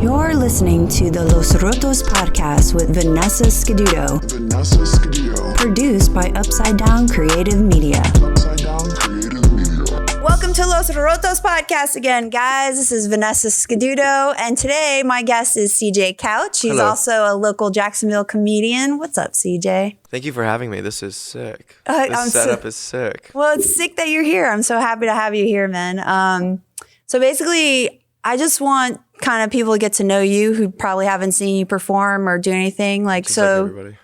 You're listening to the Los Rotos Podcast with Vanessa Scaduto. Produced by Upside Down Creative Media. Welcome to Los Rotos Podcast again, guys. This is Vanessa Scaduto, and today my guest is CJ Couch. He's also a local Jacksonville comedian. What's up, CJ? Thank you for having me. This is sick. This setup is sick. Well, it's sick that you're here. I'm so happy to have you here, man. So basically, I just want kind of people to get to know you who probably haven't seen you perform or do anything. Just like everybody.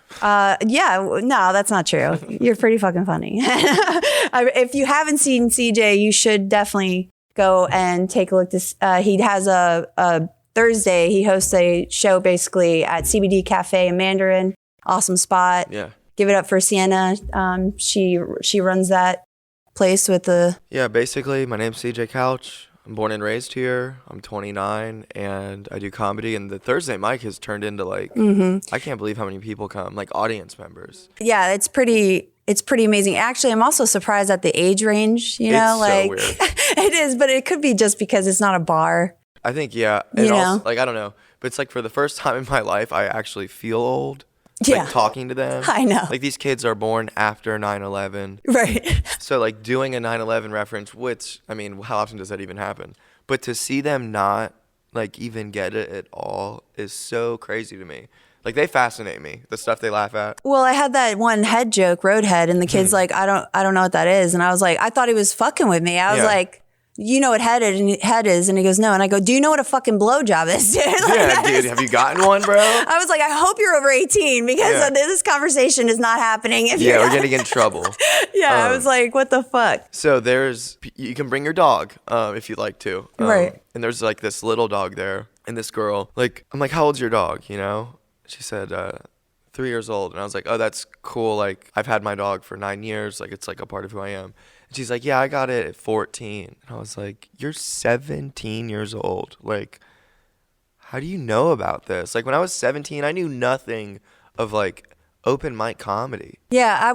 No, that's not true. You're pretty fucking funny. If you haven't seen CJ, you should definitely go and take a look. He has a Thursday. He hosts a show basically at CBD Cafe in Mandarin. Awesome spot. Yeah. Give it up for Sienna. She runs that place with the... Yeah, basically, my name's CJ Couch. I'm born and raised here. I'm 29, and I do comedy. And the Thursday mic has turned into I can't believe how many people come, like audience members. Yeah, it's pretty amazing. Actually, I'm also surprised at the age range. You know, so weird. It is, but it could be just because it's not a bar. I think, yeah. And also, I don't know, but it's like for the first time in my life, I actually feel old. Yeah. Talking to them. I know. Like these kids are born after 9/11. Right. So doing a 9/11 reference, which, I mean, how often does that even happen? But to see them not even get it at all is so crazy to me. They fascinate me, the stuff they laugh at. Well, I had that one head joke, Roadhead, and the kid's like, I don't know what that is. And I was like, I thought he was fucking with me. I was like, you know what head is? And he goes, no. And I go, do you know what a fucking blowjob is, dude? Dude, have you gotten one, bro? I was like, I hope you're over 18 because this conversation is not happening. We're getting in trouble. I was like, what the fuck? So you can bring your dog if you'd like to. Right. And there's this little dog there. And this girl, I'm like, how old's your dog, you know? She said, 3 years old. And I was like, oh, that's cool. I've had my dog for 9 years. It's a part of who I am. And she's like, yeah, I got it at 14. And I was like, you're 17 years old. How do you know about this? When I was 17, I knew nothing of open mic comedy. Yeah,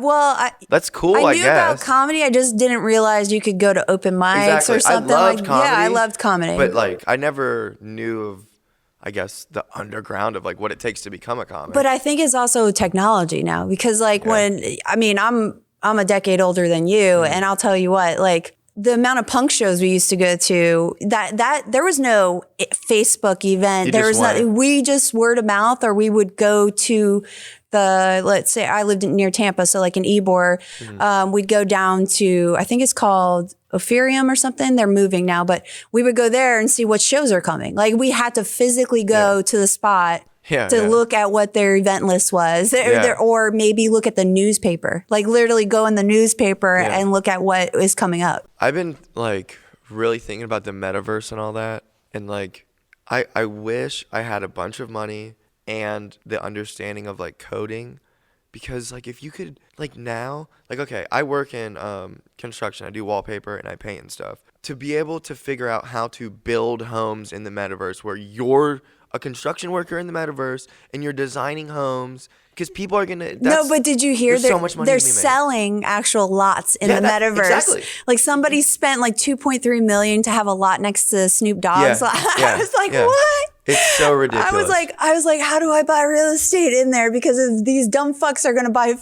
that's cool, I guess. I knew about comedy. I just didn't realize you could go to open mics or something. I loved comedy. Yeah, I loved comedy. But I never knew of, I guess, the underground of what it takes to become a comic. But I think it's also technology now because I'm a decade older than you, and I'll tell you what, the amount of punk shows we used to go to, that there was no Facebook event. We just word of mouth, or we would go to let's say I lived near Tampa, so in Ybor, we'd go down to, I think it's called Ophirium or something. They're moving now, but we would go there and see what shows are coming. We had to physically go to the spot to look at what their event list was, or maybe look at the newspaper, literally go in the newspaper and look at what is coming up. I've been really thinking about the metaverse and all that. And I wish I had a bunch of money and the understanding of coding, because if you could now, okay, I work in construction, I do wallpaper and I paint and stuff. To be able to figure out how to build homes in the metaverse where you're a construction worker in the metaverse and you're designing homes, because people are gonna. No, but did you hear so much money they're selling actual lots in the metaverse? Exactly. Somebody spent $2.3 million to have a lot next to Snoop Dogg's lot. I was like, what? It's so ridiculous. I was like, how do I buy real estate in there? Because these dumb fucks are gonna buy,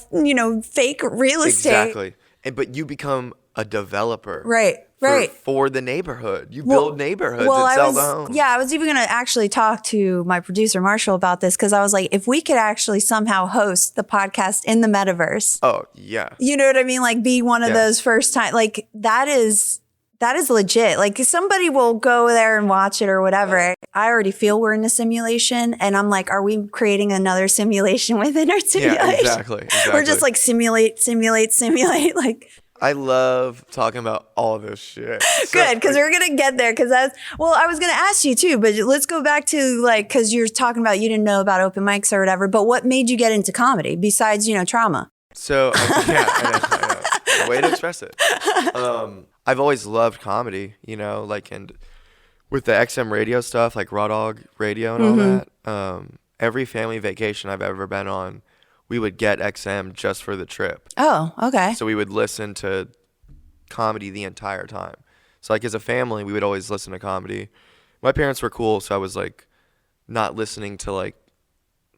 fake real estate. Exactly. But you become a developer. Right. For the neighborhood. You build neighborhoods and sell the homes. Yeah, I was even going to actually talk to my producer, Marshall, about this, because I was like, if we could actually somehow host the podcast in the metaverse. Oh, yeah. You know what I mean? Be one of those first time. That is legit. Somebody will go there and watch it or whatever. I already feel we're in a simulation, and I'm like, are we creating another simulation within our simulation? Yeah, exactly. We're just simulate. I love talking about all of this shit. Good, because we're going to get there. Because I was going to ask you too, but let's go back to because you're talking about you didn't know about open mics or whatever, but what made you get into comedy besides, trauma? So, I know. Way to express it. I've always loved comedy, and with the XM radio stuff, Raw Dog Radio and all that, every family vacation I've ever been on, we would get XM just for the trip. Oh, okay. So we would listen to comedy the entire time. So as a family, we would always listen to comedy. My parents were cool, so I was not listening to like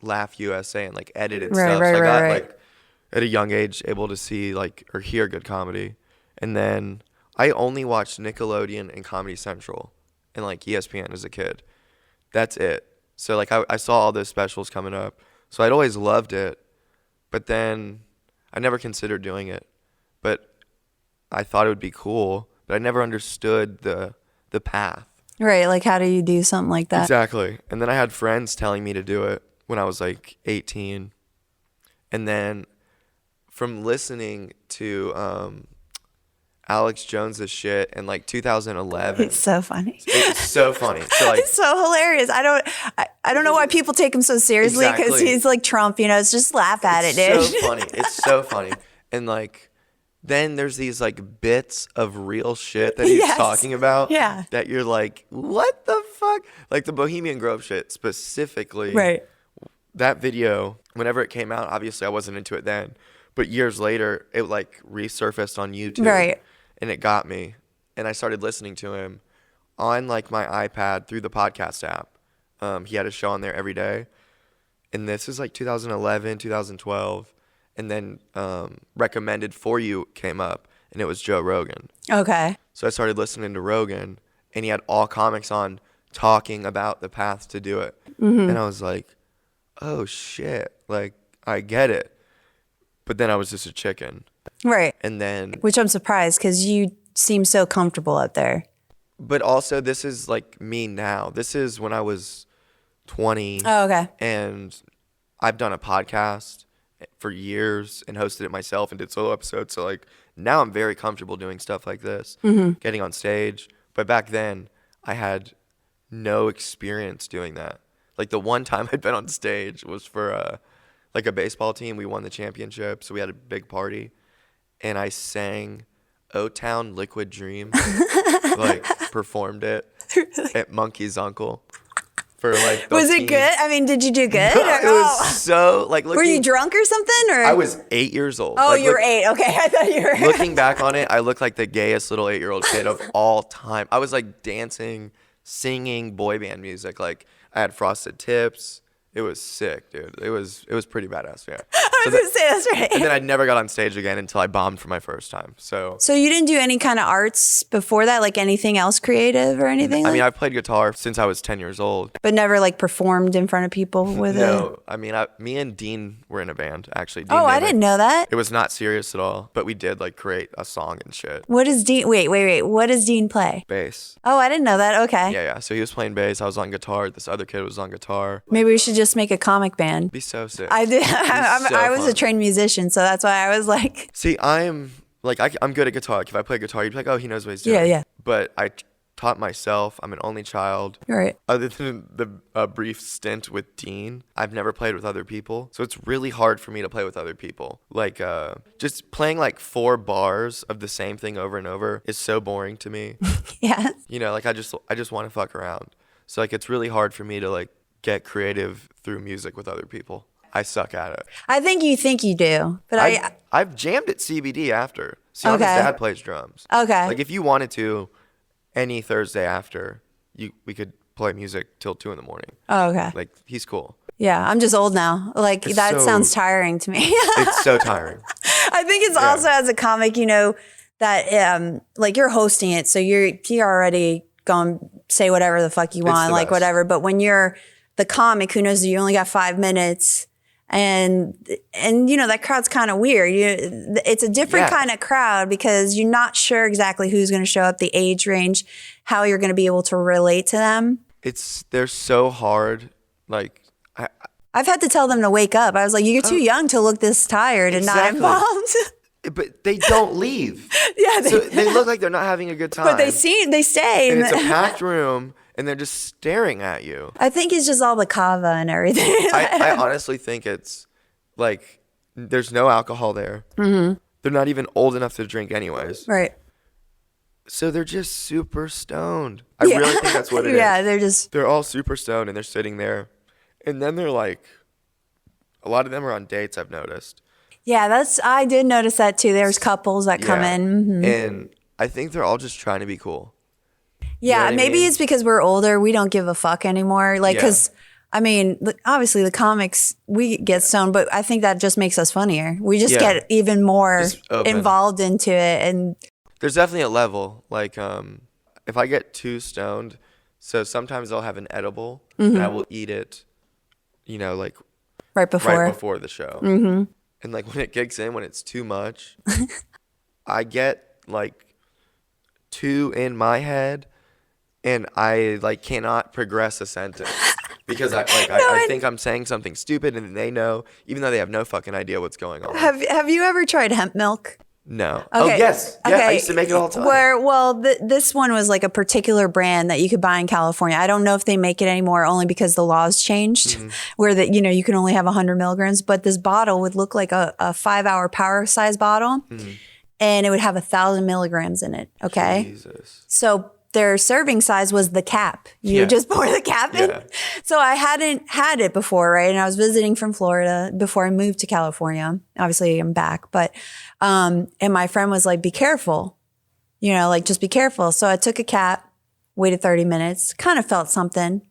Laugh USA and like edited Right, stuff. right, So I got right. like at a young age able to see like or hear good comedy. And then I only watched Nickelodeon and Comedy Central and like ESPN as a kid. That's it. So like I saw all those specials coming up. So I'd always loved it. But then I never considered doing it. But I thought it would be cool, but I never understood the path. Right. Like, how do you do something like that? Exactly. And then I had friends telling me to do it when I was like 18. And then from listening to Alex Jones's shit in like 2011. It's so funny. It's so funny. So like, It's so hilarious. I don't know why people take him so seriously because Exactly. he's like Trump, you know, it's just laugh at it, dude. so funny. It's so funny. And like, then there's these like bits of real shit that he's Yes. talking about. Yeah. That you're like, what the fuck? Like the Bohemian Grove shit specifically. Right. That video, whenever it came out, obviously I wasn't into it then. But years later, it like resurfaced on YouTube. Right. And it got me. And I started listening to him on like my iPad through the podcast app. He had a show on there every day. And this is like 2011, 2012. And then Recommended For You came up, and it was Joe Rogan. Okay. So I started listening to Rogan, and he had all comics on talking about the path to do it. Mm-hmm. And I was like, oh, shit. Like, I get it. But then I was just a chicken. Right. And then, Which I'm surprised because you seem so comfortable out there. but also this is like me now. This is when I was 20. Oh, okay. And I've done a podcast for years and hosted it myself and did solo episodes. So like now I'm very comfortable doing stuff like this, getting on stage. But back then I had no experience doing that. Like the one time I'd been on stage was for like a baseball team. We won the championship. So we had a big party and I sang O-Town Liquid Dream, like performed it at Monkey's Uncle. For like Was it 13 good? I mean, did you do good? It was so like looking. Were you drunk or something? Or I was 8 years old. Oh, Like, you were 8. Okay, I thought you were. Looking back on it, I look like the gayest little 8-year-old kid of all time. I was like dancing, singing boy band music. Like I had frosted tips. It was sick, dude. It was pretty badass. Yeah. I was gonna say that's right. And then I never got on stage again until I bombed for my first time. So So you didn't do any kind of arts before that, like anything else creative or anything? I mean, I've played guitar since I was 10 years old. but never like performed in front of people with it. No, I mean, me and Dean were in a band actually. Dean Oh, I Namick. didn't know that. It was not serious at all, but we did like create a song and shit. What does Dean? Wait. What does Dean play? Bass. Oh, I didn't know that. Okay. Yeah. So he was playing bass. I was on guitar. This other kid was on guitar. Maybe we should just make a comic band. Be so sick. I did. so I was a fun. trained musician, so that's why I was like, See, I'm like I'm good at guitar. Like if I play guitar, you'd be like, oh, he knows what he's doing. Yeah, yeah. But I taught myself. I'm an only child. you're right. Other than the brief stint with Dean, I've never played with other people. So it's really hard for me to play with other people. Like just playing like 4 bars of the same thing over and over is so boring to me. Yes. You know, like I just want to fuck around. So like it's really hard for me to like get creative through music with other people. I suck at it. I think you do, but I've jammed at CBD after. Sienna's Okay. dad plays drums. Okay. Like if you wanted to, any Thursday after, we could play music till 2 a.m. Oh, okay. Like he's cool. Yeah, I'm just old now. Like It's that so- sounds tiring to me. It's so tiring. I think it's also as a comic, you know, that like you're hosting it, so you're already going to say whatever the fuck you want, the like best. whatever. But when you're the comic who knows that you only got 5 minutes, and you know that crowd's kind of weird. It's a different Yeah. kind of crowd because you're not sure exactly who's going to show up, the age range, how you're going to be able to relate to them. They're so hard. Like I've had to tell them to wake up. I was like, you're too young to look this tired and not Exactly. involved. but they don't leave. Yeah, So they look like they're not having a good time. but they stay. and it's a packed room and they're just staring at you. I think it's just all the kava and everything. I honestly think it's like there's no alcohol there. Mm-hmm. They're not even old enough to drink anyways. Right. So they're just super stoned. I really think that's what it is. Yeah, they're just. They're all super stoned and they're sitting there. And then they're like, a lot of them are on dates, I've noticed. Yeah, I did notice that too. There's couples that come Yeah. in. Mhm. And I think they're all just trying to be cool. Yeah, what I maybe mean? it's because we're older. We don't give a fuck anymore. Like, Yeah. because I mean, obviously the comics, we get stoned, but I think that just makes us funnier. We just get even more involved into it. And there's definitely a level. Like, if I get too stoned, so sometimes I'll have an edible and I will eat it, you know, like right before the show. Mm-hmm. And like when it kicks in, when it's too much, I get like 2 in my head and I like cannot progress a sentence. Because I think I'm saying something stupid and they know, even though they have no fucking idea what's going on. Have you ever tried hemp milk? No. Okay. Oh, yes. Yeah, I used to make it all the time. This one was like a particular brand that you could buy in California. I don't know if they make it anymore only because the laws changed where that, you know, you can only have 100 milligrams. But this bottle would look like a 5-hour power size bottle and it would have 1,000 milligrams in it. Okay. Jesus. So their serving size was the cap. You just pour the cap in. Yeah. So I hadn't had it before, right? And I was visiting from Florida before I moved to California. Obviously, I'm back. But, and my friend was like, be careful. You know, like, just be careful. So I took a cap, waited 30 minutes, kind of felt something.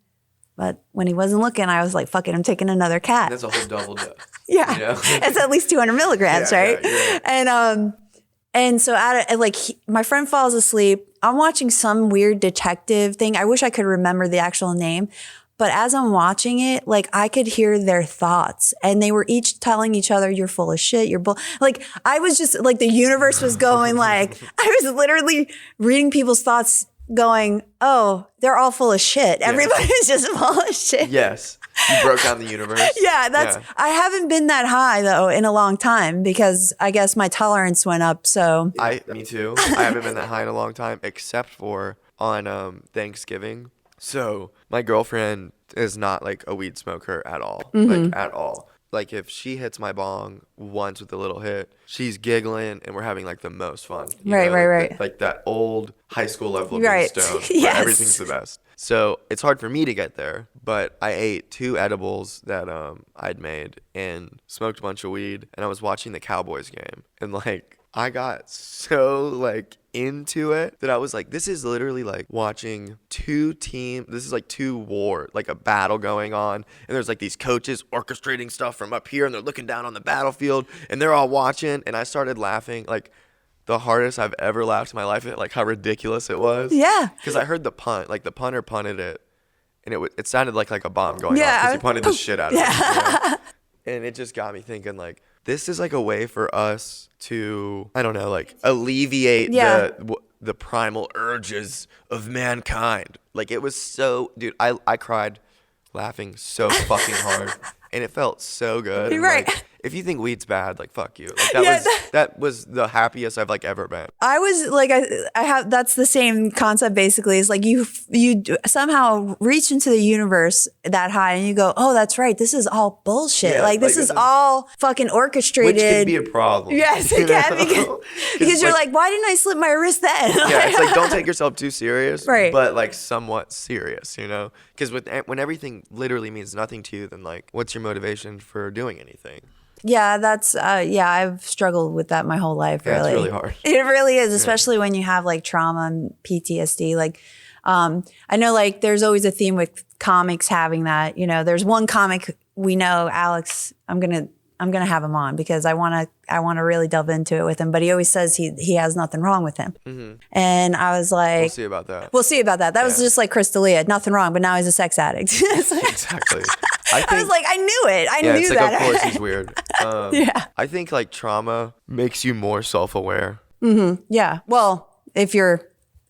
But when he wasn't looking, I was like, fuck it, I'm taking another cap. That's a whole double dose. Yeah. You know? It's at least 200 milligrams, right? Yeah. And so my friend falls asleep. I'm watching some weird detective thing. I wish I could remember the actual name. But as I'm watching it, like I could hear their thoughts and they were each telling each other, you're full of shit. Like I was just like the universe was going like, I was literally reading people's thoughts going, oh, they're all full of shit. Everybody's just full of shit. Yes. You broke down the universe. I haven't been that high though in a long time because I guess my tolerance went up. So me too. I haven't been that high in a long time except for on Thanksgiving. So my girlfriend is not like a weed smoker at all. Like at all. Like if she hits my bong once with a little hit, she's giggling and we're having like the most fun. Right. Like that old high school level of being stoned. Yes. Everything's the best. So it's hard for me to get there, but I ate 2 edibles that I'd made and smoked a bunch of weed and I was watching the Cowboys game and like I got so like into it that I was like, this is literally like watching this is like 2 war, like a battle going on. And there's like these coaches orchestrating stuff from up here and they're looking down on the battlefield and they're all watching. And I started laughing like the hardest I've ever laughed in my life at like how ridiculous it was. Yeah. Because I heard the punt, like the punter punted it and it sounded like a bomb going off because he punted the shit out of it. You know? And it just got me thinking like, this is like a way for us to, I don't know, like alleviate the primal urges of mankind. Like it was so, dude, I cried laughing so fucking hard and it felt so good. You're right. Like, if you think weed's bad, like fuck you. Like that was the happiest I've like ever been. I was like, I have, that's the same concept basically. It's like you somehow reach into the universe that high and you go, oh, that's right. This is all bullshit. Yeah, like this is all fucking orchestrated. Which can be a problem. Yes, it can because you're like, why didn't I slip my wrist then? Yeah, it's like, don't take yourself too serious, right? But like somewhat serious, you know? Because when everything literally means nothing to you, then like, what's your motivation for doing anything? Yeah, that's, I've struggled with that my whole life, really. Yeah, it's really hard. It really is, especially when you have like trauma and PTSD. Like, I know like there's always a theme with comics having that, you know, there's one comic we know, Alex, I'm going to have him on because I want to really delve into it with him, but he always says he has nothing wrong with him. Mm-hmm. And I was like, We'll see about that. That was just like Chris D'Elia, nothing wrong, but now he's a sex addict. Exactly. I was like, I knew it. I knew it's that. Like, of course he's weird. I think like trauma makes you more self-aware. Mm-hmm. Yeah. Well, if you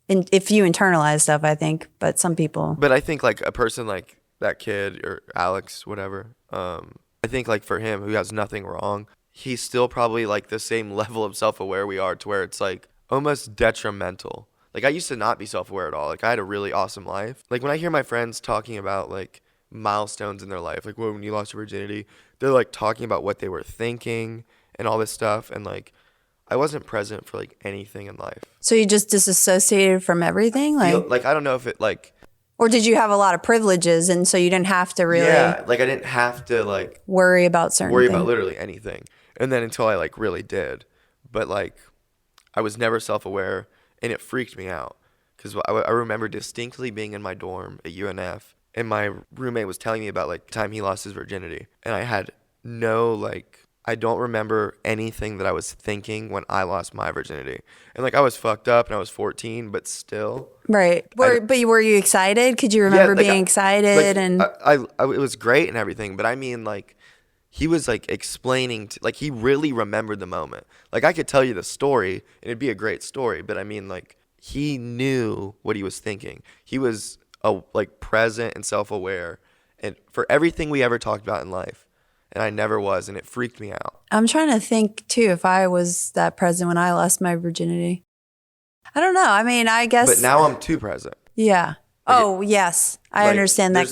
internalize stuff, I think, but some people. But I think like a person like that kid or Alex, whatever, I think like for him who has nothing wrong, he's still probably like the same level of self-aware we are to where it's like almost detrimental. Like I used to not be self-aware at all. Like I had a really awesome life. Like when I hear my friends talking about like milestones in their life, like when you lost your virginity, they're like talking about what they were thinking and all this stuff. And like I wasn't present for like anything in life. So you just disassociated from everything? Like I don't know if it like. Or did you have a lot of privileges and so you didn't have to really. Yeah, like I didn't have to like. Worry about literally anything. And then until I like really did. But like I was never self-aware and it freaked me out. Because I remember distinctly being in my dorm at UNF and my roommate was telling me about like the time he lost his virginity, and I had no like, I don't remember anything that I was thinking when I lost my virginity. And like I was fucked up and I was 14, but still. Right. But were you excited? Could you remember being excited? It was great and everything, but I mean like he was like explaining like he really remembered the moment. Like I could tell you the story and it'd be a great story, but I mean like he knew what he was thinking. He was like present and self-aware and for everything we ever talked about in life. And I never was, and it freaked me out. I'm trying to think, too, if I was that present when I lost my virginity. I don't know. I mean, I guess... But now I'm too present. Yeah. Like yes. I understand that.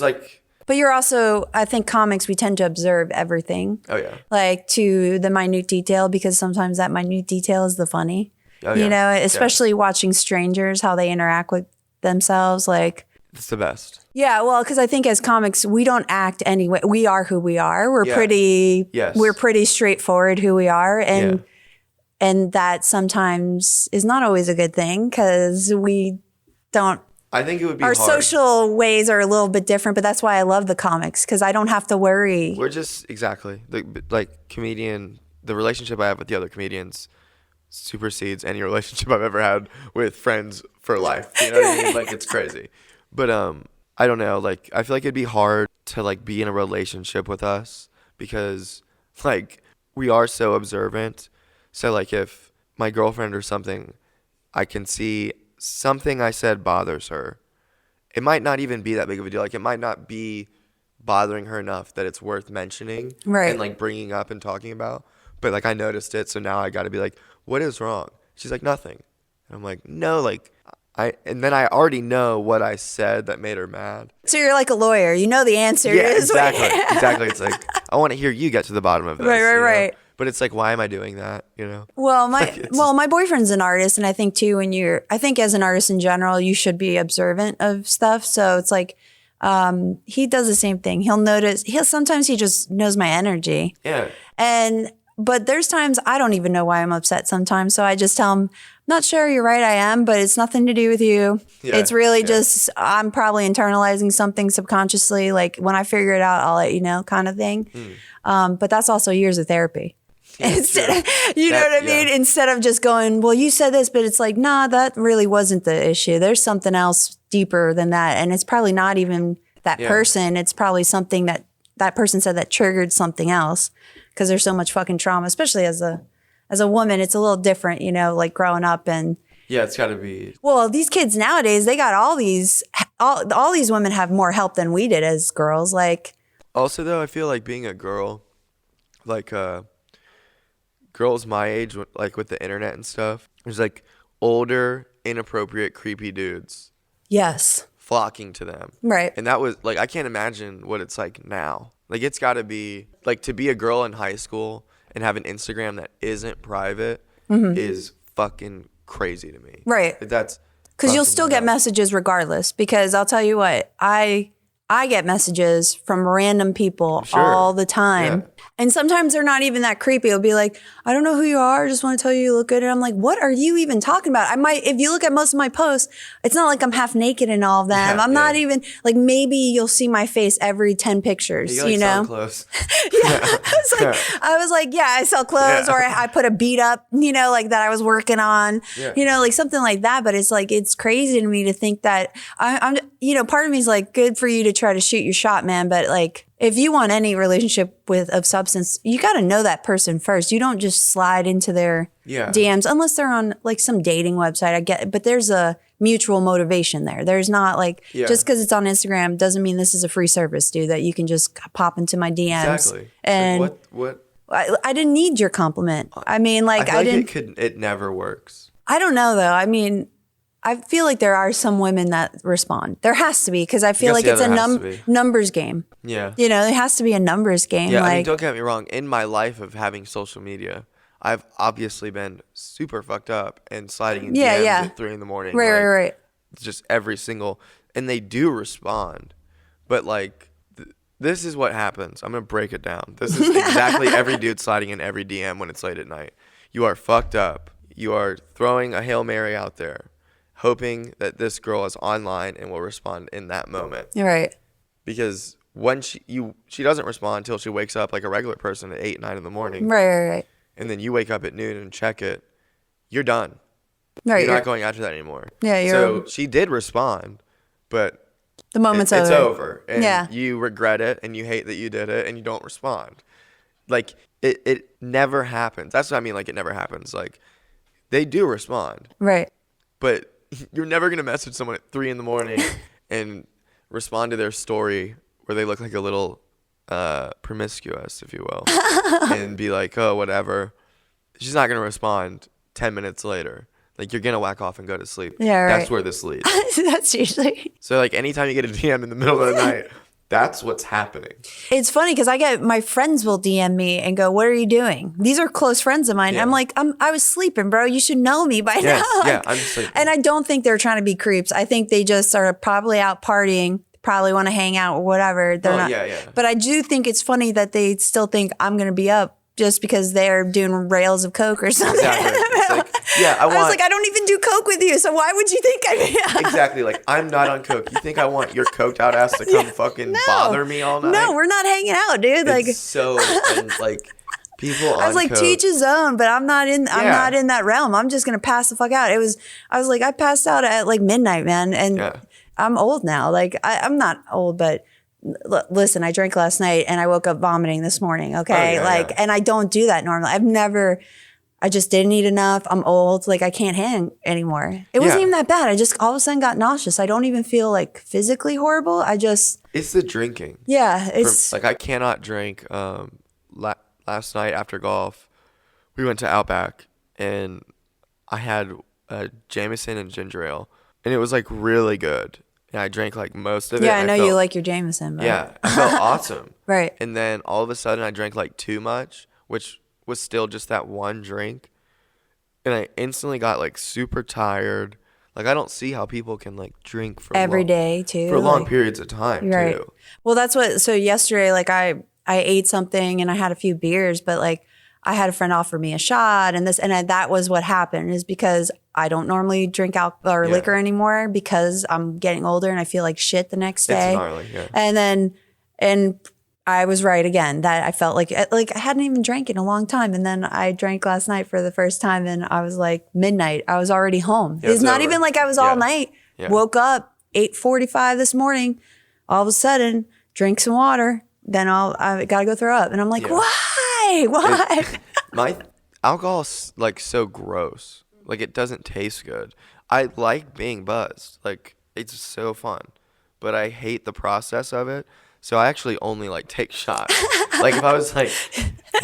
But you're also, I think comics, we tend to observe everything. Oh, yeah. Like to the minute detail, because sometimes that minute detail is the funny. Oh, yeah. You know, especially watching strangers, how they interact with themselves. Like... It's the best. Yeah, well, because I think as comics, we don't act anyway. We are who we are. We're pretty straightforward who we are, and that sometimes is not always a good thing because we don't. I think it would be our hard. Social ways are a little bit different, but that's why I love the comics because I don't have to worry. We're just like comedian. The relationship I have with the other comedians supersedes any relationship I've ever had with friends for life. You know what I mean? Like it's crazy. But I don't know, like I feel like it'd be hard to like be in a relationship with us because like we are so observant. So like if my girlfriend or something, I can see something I said bothers her. It might not even be that big of a deal. Like it might not be bothering her enough that it's worth mentioning and like bringing up and talking about. But like I noticed it, so now I got to be like, what is wrong? She's like, nothing. And I'm like, no, like and then I already know what I said that made her mad. So you're like a lawyer. You know the answer. Yeah, exactly. Exactly. It's like, I want to hear you get to the bottom of this. Right. But it's like, why am I doing that? You know? Well, my boyfriend's an artist. And I think too, I think as an artist in general, you should be observant of stuff. So it's like, he does the same thing. He'll notice, sometimes he just knows my energy. Yeah. But there's times I don't even know why I'm upset sometimes. So I just tell him, not sure, you're right, I am, but it's nothing to do with you. Yeah, it's really just, I'm probably internalizing something subconsciously. Like when I figure it out, I'll let you know kind of thing. But that's also years of therapy. Yeah, you know what I mean? Instead of just going, well, you said this, but it's like, nah, that really wasn't the issue. There's something else deeper than that. And it's probably not even that person. It's probably something that person said that triggered something else because there's so much fucking trauma, especially as a woman. It's a little different, you know, like growing up and. Yeah, it's got to be. Well, these kids nowadays, they got all these women have more help than we did as girls. Like. Also, though, I feel like being a girl, like girls my age, like with the internet and stuff, there's like older, inappropriate, creepy dudes. Yes. Flocking to them. Right. And that was like, I can't imagine what it's like now. Like it's got to be like to be a girl in high school and have an Instagram that isn't private is fucking crazy to me. Right. Like, that's because you'll still get messages regardless. Because I'll tell you what, I get messages from random people all the time. Yeah. And sometimes they're not even that creepy. It'll be like, I don't know who you are. I just want to tell you look good. And I'm like, what are you even talking about? If you look at most of my posts, it's not like I'm half naked in all of them. Yeah, I'm not even like, maybe you'll see my face every 10 pictures, you know? Clothes. I was like, yeah, I sell clothes or I put a beat up, you know, like that I was working on, you know, like something like that. But it's like, it's crazy to me to think that I'm, you know, part of me is like, good for you to try to shoot your shot, man. But like, if you want any relationship of substance, you got to know that person first. You don't just slide into their DMs unless they're on like some dating website. I get it, but there's a mutual motivation there. There's not like just because it's on Instagram doesn't mean this is a free service, dude. That you can just pop into my DMs. Exactly. And like what? I didn't need your compliment. I mean, like I didn't. It never works. I don't know though. I mean. I feel like there are some women that respond. There has to be because I feel like it's a numbers game. Yeah. You know, it has to be a numbers game. Yeah, I mean, don't get me wrong. In my life of having social media, I've obviously been super fucked up and sliding in DMs at 3 a.m. Right. Just every single, and they do respond. But like, this is what happens. I'm going to break it down. This is exactly every dude sliding in every DM when it's late at night. You are fucked up. You are throwing a Hail Mary out there, hoping that this girl is online and will respond in that moment. Right. because when she doesn't respond until she wakes up like a regular person at 8, 9 in the morning. Right. And then you wake up at noon and check it. You're done. Right. You're not going after that anymore. Yeah. So she did respond, but the moment's it's over. over. And you regret it and you hate that you did it and you don't respond. Like it never happens. That's what I mean. Like it never happens. Like they do respond. Right. But you're never going to message someone at 3 in the morning and respond to their story where they look like a little promiscuous, if you will, and be like, oh, whatever. She's not going to respond 10 minutes later. Like, you're going to whack off and go to sleep. Yeah, right. That's where this leads. That's usually. So, like, anytime you get a DM in the middle of the night, that's what's happening. It's funny because my friends will DM me and go, what are you doing? These are close friends of mine. Yeah. I'm like, I was sleeping, bro. You should know me by now. Yeah, I'm sleeping. And I don't think they're trying to be creeps. I think they just are probably out partying, probably want to hang out or whatever. They're not. Yeah. But I do think it's funny that they still think I'm going to be up just because they're doing rails of coke or something. Exactly. It's like, I was like, I don't even do coke with you, so why would you think I'd be? Exactly. Like, I'm not on coke. You think I want your coked out ass to come fucking bother me all night? No, we're not hanging out, dude. Like, it's so, and like, people on I was like, coke, to each his own, but I'm not in that realm. I'm just gonna pass the fuck out. I was like, I passed out at like midnight, man, and I'm old now. Like, I'm not old, but listen, I drank last night and I woke up vomiting this morning. Okay. And I don't do that normally. I just didn't eat enough. I'm old. Like, I can't hang anymore. It wasn't even that bad. I just all of a sudden got nauseous. I don't even feel like physically horrible. It's the drinking. Yeah. It's like, I cannot drink. Last night after golf, we went to Outback and I had Jameson and ginger ale and it was like really good. And I drank like most of it. Yeah, I know you like your Jameson. But. Yeah, I felt awesome. Right. And then all of a sudden I drank like too much, which was still just that one drink. And I instantly got like super tired. Like, I don't see how people can like drink for every day too. For long periods of time too. Well, so yesterday, like I ate something and I had a few beers, but like I had a friend offer me a shot and that was what happened is because I don't normally drink alcohol or liquor anymore because I'm getting older and I feel like shit the next day. It's gnarly, yeah. And I was right again that I felt like I hadn't even drank in a long time. And then I drank last night for the first time and I was like midnight. I was already home. It's not even like I was all night. Yeah. Woke up 8:45 this morning. All of a sudden, drink some water. Then I got to go throw up. And I'm like, why? My alcohol's like so gross. Like, it doesn't taste good. I like being buzzed. Like, it's so fun. But I hate the process of it. So I actually only like take shots. Like, if I was like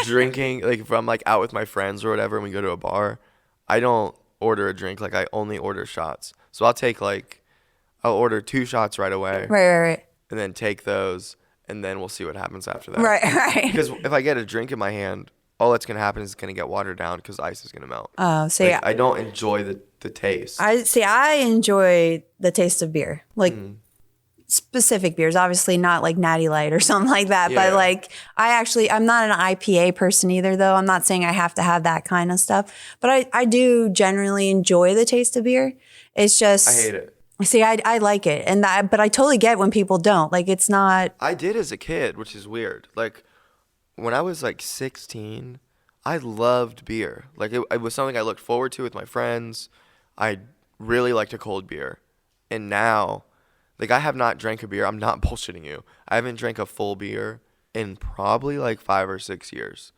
drinking, like if I'm like out with my friends or whatever and we go to a bar, I don't order a drink. Like, I only order shots. So I'll order 2 shots right away. Right. And then take those. And then we'll see what happens after that. Right. Because if I get a drink in my hand, all that's going to happen is it's going to get watered down because ice is going to melt. Oh, so I don't enjoy the taste. I enjoy the taste of beer. Like specific beers, obviously not like Natty Light or something like that. Yeah. But like I'm not an IPA person either though. I'm not saying I have to have that kind of stuff. But I do generally enjoy the taste of beer. It's just... I hate it. See, I like it. But I totally get when people don't. Like, it's not... I did as a kid, which is weird. Like, when I was like 16, I loved beer. Like, it was something I looked forward to with my friends. I really liked a cold beer. And now, like, I have not drank a beer. I'm not bullshitting you. I haven't drank a full beer in probably like 5 or 6 years.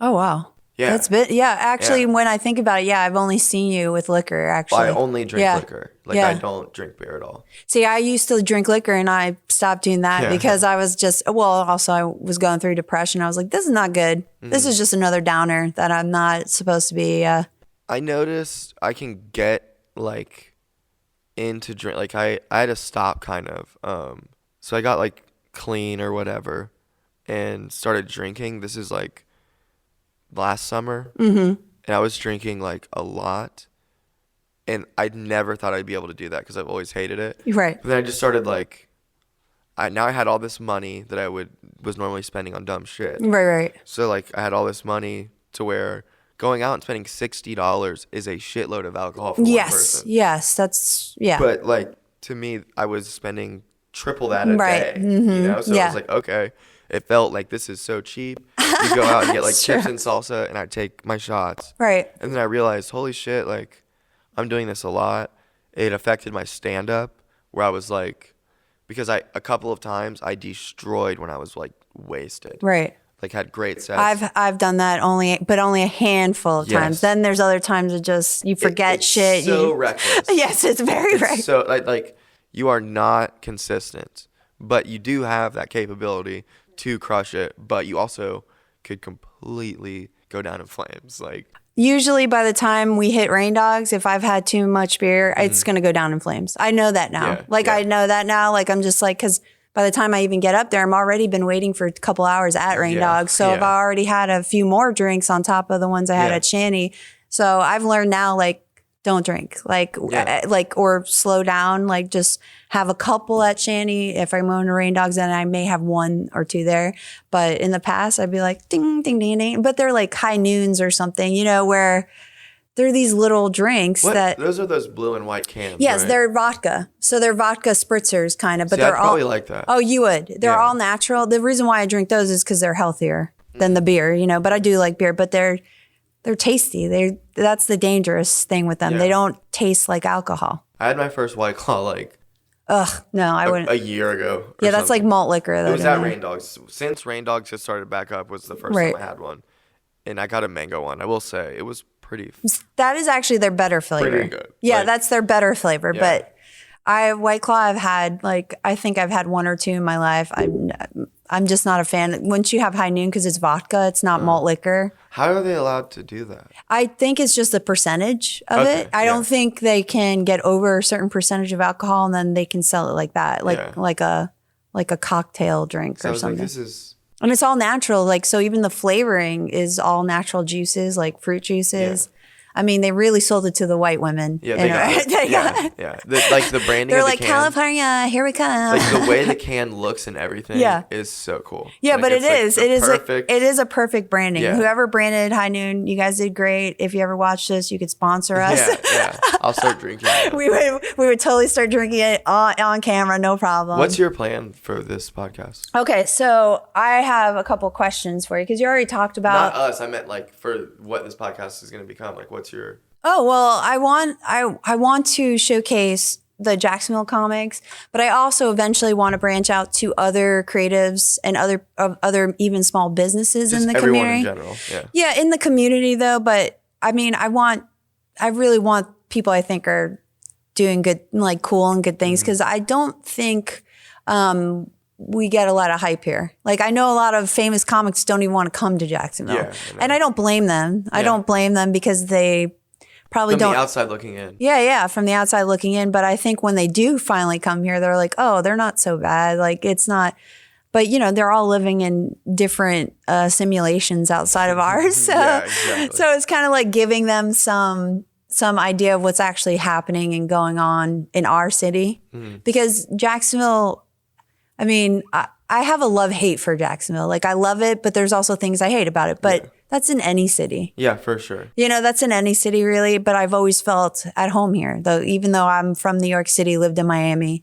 Oh, wow. Yeah. Actually, when I think about it, I've only seen you with liquor, actually. Well, I only drink liquor. Like, I don't drink beer at all. See, I used to drink liquor and I stopped doing that because I was also I was going through depression. I was like, this is not good. This is just another downer that I'm not supposed to be. I noticed I can get like into drink. Like, I had to stop kind of. So I got like clean or whatever and started drinking. This is like last summer, and I was drinking like a lot, and I never thought I'd be able to do that because I've always hated it. Right. But then I just started like, I had all this money that I was normally spending on dumb shit. Right. So like I had all this money to where going out and spending $60 is a shitload of alcohol for one person. Yes, that's But like to me, I was spending triple that a Right. day, Mm-hmm. you know? So Yeah. it was like, okay, it felt like this is so cheap. You go out and get like It's chips true. and salsa, and I take my shots. Right. And then I realized, holy shit, like I'm doing this a lot. It affected my stand-up where I was like, because a couple of times I destroyed when I was like wasted. Right. Like had great sets. I've done that only a handful of times. Yes. Then there's other times it just you forget It's shit. so reckless. Yes, it's very reckless. So like you are not consistent, but you do have that capability to crush it, but you also could completely go down in flames. Like Usually by the time we hit Rain Dogs, if I've had too much beer, it's going to go down in flames. I know that now. Yeah, Like yeah. I know that now. Like I'm just like, because by the time I even get up there, I'm already been waiting for a couple hours at Rain Yeah, Dogs. So I've yeah. already had a few more drinks on top of the ones I had Yeah. at Shanty. So I've learned now, like, don't drink, Yeah. or slow down, like just have a couple at Shanty. If I'm going to Rain Dogs, then I may have one or two there. But in the past, I'd be like, ding, ding, ding, ding. But they're like high noons or something, you know, where they're these little drinks that. those are those blue and white cans. Yes, right? they're vodka. So they're vodka spritzers kind of, but See, they're I'd probably all. like that. Oh, you would. They're Yeah. all natural. The reason why I drink those is because they're healthier than the beer, you know. But I do like beer, but they're tasty. That's the dangerous thing with them. Yeah. They don't taste like alcohol. I had my first White Claw like Ugh, no, I wouldn't. a year ago. Or Yeah, that's like something. malt liquor. Though, It was to at me. Rain Dogs. Since Rain Dogs has started back up was the first Right. time I had one. And I got a mango one. I will say it was pretty That is actually their better flavor. Pretty good. Yeah, Like- that's their better flavor. Yeah. But White Claw, I've had I think I've had one or two in my life. I'm just not a fan. Once you have High Noon, because it's vodka, it's not malt liquor. How are they allowed to do that? I think it's just the percentage of Okay, it. I yeah. don't think they can get over a certain percentage of alcohol and then they can sell it like that, Yeah. like a cocktail drink So I or was like, something. this is And it's all natural. Like, so even the flavoring is all natural juices, like fruit juices. I mean, they really sold it to the white women. yeah, they got it. They got it. Yeah. Like the branding They're of the like, can. California, here we come. Like the way the can looks and everything Yeah. is so cool. Yeah, Like, but it's like the it is perfect. it is a perfect branding. Yeah. Whoever branded High Noon, you guys did great. If you ever watch this, you could sponsor us. Yeah. I'll start drinking. It. we would totally start drinking it on camera, no problem. What's your plan for this podcast? Okay, so I have a couple questions for you because you already talked about. Not us. I meant like for what this podcast is going to become. Like, what's your? Oh, well, I want to showcase the Jacksonville comics, but I also eventually want to branch out to other creatives and other even small businesses Just in the everyone community. in general. Yeah. Yeah, in the community though, but I mean, I really want people I think are doing good, like cool and good things, because I don't think we get a lot of hype here. Like I know a lot of famous comics don't even want to come to Jacksonville, Yeah, I know. and I don't blame them. I Yeah. don't blame them because they probably From don't. the outside looking in. Yeah, from the outside looking in. But I think when they do finally come here, they're like, oh, they're not so bad. Like it's not. But you know, they're all living in different simulations outside of ours. So, Yeah, exactly. so it's kind of like giving them some idea of what's actually happening and going on in our city. Because Jacksonville, I mean, I have a love-hate for Jacksonville. Like I love it, but there's also things I hate about it. But that's in any city. Yeah, for sure. You know, that's in any city really, but I've always felt at home here. Though even though I'm from New York City, lived in Miami,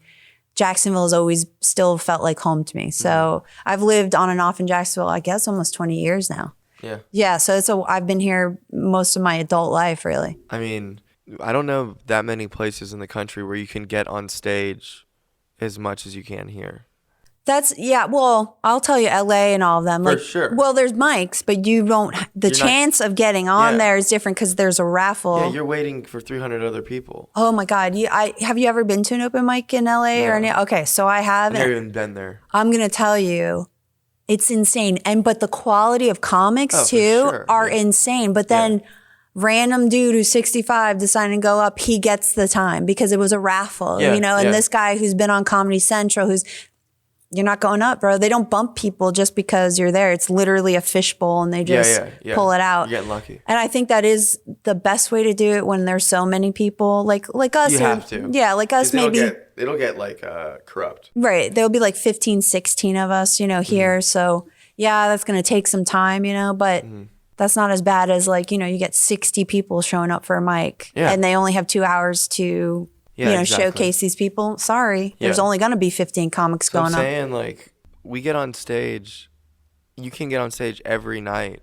Jacksonville has always still felt like home to me. So I've lived on and off in Jacksonville, I guess almost 20 years now. Yeah. Yeah, so I've been here most of my adult life really. I mean, I don't know that many places in the country where you can get on stage as much as you can here. Well, I'll tell you LA and all of them. For sure. Well, there's mics, but you don't, the You're not- chance of getting on Yeah. there is different because there's a raffle. Yeah, you're waiting for 300 other people. Oh my God. Have you ever been to an open mic in LA or any? Okay, so I have. I've never even been there. I'm going to tell you, it's insane. But the quality of comics Oh, for too sure. are Yeah. insane. But then random dude who's 65 deciding to go up, he gets the time because it was a raffle, Yeah, you know, and yeah. this guy who's been on Comedy Central, you're not going up, bro. They don't bump people just because you're there. It's literally a fishbowl and they just Yeah. pull it out. You're getting lucky. And I think that is the best way to do it when there's so many people like us. You who- have to. Yeah, like us 'Cause maybe. It'll get like corrupt. Right. There'll be like 15, 16 of us, you know, here. So yeah, that's going to take some time, you know, but that's not as bad as like, you know, you get 60 people showing up for a mic Yeah. and they only have 2 hours to Yeah, exactly. showcase these people. Sorry, there's only going to be 15 comics going on. I'm saying, like, we get on stage. You can get on stage every night.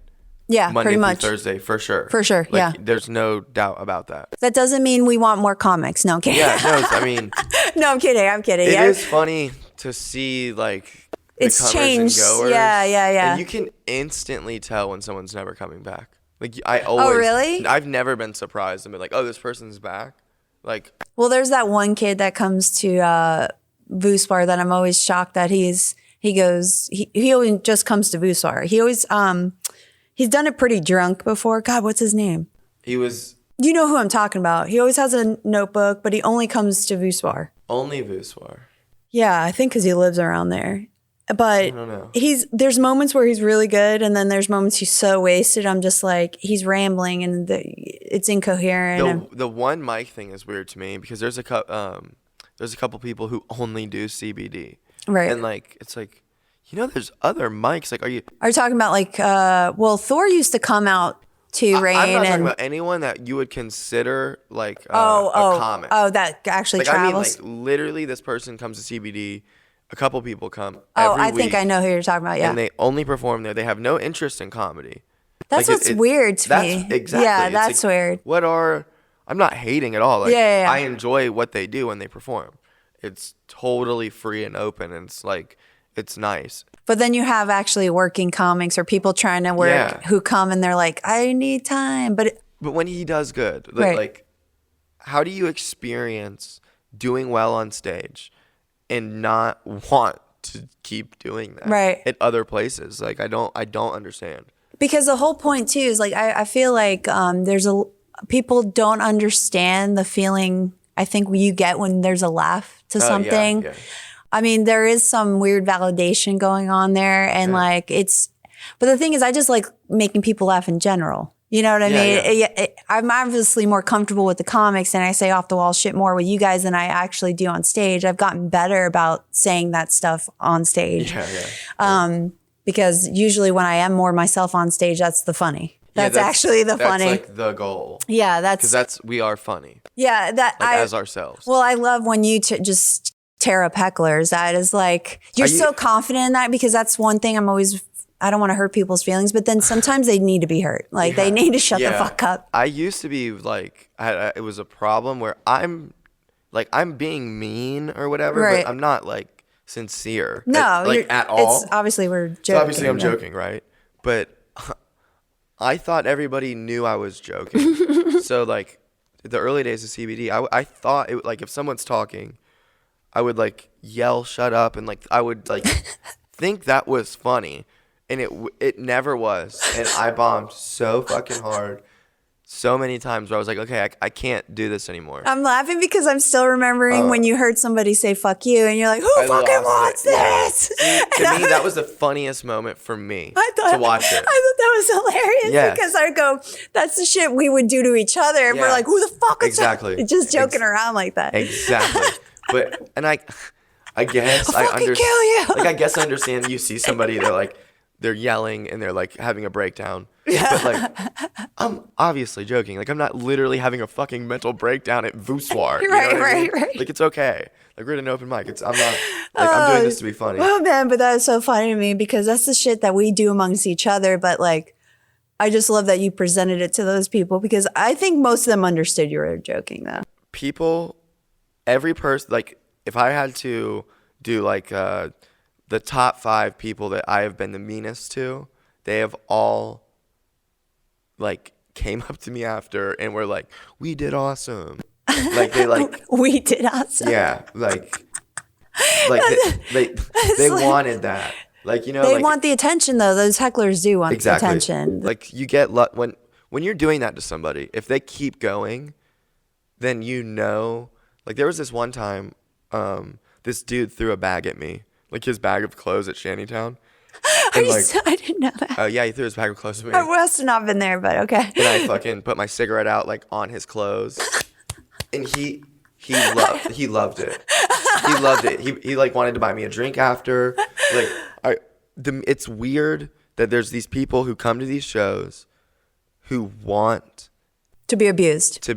Yeah, Monday pretty through much. Thursday, for sure. For sure, like, yeah. There's no doubt about that. That doesn't mean we want more comics. No, I'm kidding. Yeah, no, I mean. No, I'm kidding. It is funny to see, like, the it's comers changed. and goers. Yeah. And you can instantly tell when someone's never coming back. Like, I always. Oh, really? I've never been surprised and been like, oh, this person's back. Like. Well, there's that one kid that comes to Voosbar that I'm always shocked that he always just comes to Voosbar. He always, he's done it pretty drunk before. God, what's his name? He was. You know who I'm talking about. He always has a notebook, but he only comes to Voosbar. Only Voosbar. Yeah, I think because he lives around there. But I don't know. There's moments where he's really good, and then there's moments he's so wasted. I'm just like, he's rambling, and it's incoherent. The one mic thing is weird to me because there's a couple people who only do CBD. Right. And, like, it's like, there's other mics. Like, Are you talking about, like, Thor used to come out to Rain. I'm not and talking about anyone that you would consider, like, a comic. Oh, that actually like, travels? I mean, like, literally this person comes to CBD. A couple people come every I week, think I know who you're talking about, yeah. And they only perform there. They have no interest in comedy. That's what's weird to me. Exactly. Yeah, that's like, weird. I'm not hating at all. Like, yeah. I enjoy what they do when they perform. It's totally free and open, and it's like, it's nice. But then you have actually working comics or people trying to work who come and they're like, I need time. But when he does good, right. Like, how do you experience doing well on stage and not want to keep doing that at other places? Like, I don't understand. Because the whole point too is, like, I feel like people don't understand the feeling I think you get when there's a laugh to something. Yeah. I mean, there is some weird validation going on there, and but the thing is, I just like making people laugh in general. You know what I mean? Yeah. I'm obviously more comfortable with the comics, and I say off the wall shit more with you guys than I actually do on stage. I've gotten better about saying that stuff on stage. Because usually when I am more myself on stage, that's the funny. That's actually the funny. That's like the goal. Yeah, because we are funny. Yeah, as ourselves. Well, I love when you just tear up hecklers. That is like, you're so confident in that, because that's one thing I don't want to hurt people's feelings, but then sometimes they need to be hurt. Like, they need to shut the fuck up. I used to be like, it was a problem where I'm being mean or whatever, but I'm not like sincere. No, at all. It's obviously we're joking. So obviously I'm joking, right? But I thought everybody knew I was joking. So, like, the early days of CBD, I thought it, like, if someone's talking, I would, like, yell shut up, and, like, I would, like, think that was funny, and it never was. And I bombed so fucking hard so many times where I was like, okay, I can't do this anymore. I'm laughing because I'm still remembering when you heard somebody say fuck you, and you're like, who fucking wants this? To me, that was the funniest moment for me to watch it. I thought that was hilarious because I go, that's the shit we would do to each other. And we're like, who the fuck is that? Just joking around like that. Exactly. I guess I understand. Kill you. Like, I guess I understand. You see somebody, they're yelling and they're like having a breakdown. Yeah. But like, I'm obviously joking. Like, I'm not literally having a fucking mental breakdown at Voosbar. Right. Like, it's okay. Like, we're at an open mic. I'm not, like, I'm doing this to be funny. Oh man, but that is so funny to me because that's the shit that we do amongst each other. But like, I just love that you presented it to those people because I think most of them understood you were joking though. Every person, like, if I had to do like the top 5 people that I have been the meanest to, they have all like came up to me after and were like, we did awesome. Like, they like we did awesome. Yeah, like they wanted that. Like, you know, they want the attention though. Those hecklers do want the attention. Like, you get when you're doing that to somebody, if they keep going, then you know. Like, there was this one time, this dude threw a bag at me, like his bag of clothes at Shantytown. And I didn't know that. Oh yeah, he threw his bag of clothes at me. I must have not been there, but okay. And I fucking put my cigarette out like on his clothes, and he loved it. He loved it. He like wanted to buy me a drink after. Like, it's weird that there's these people who come to these shows who want to be abused.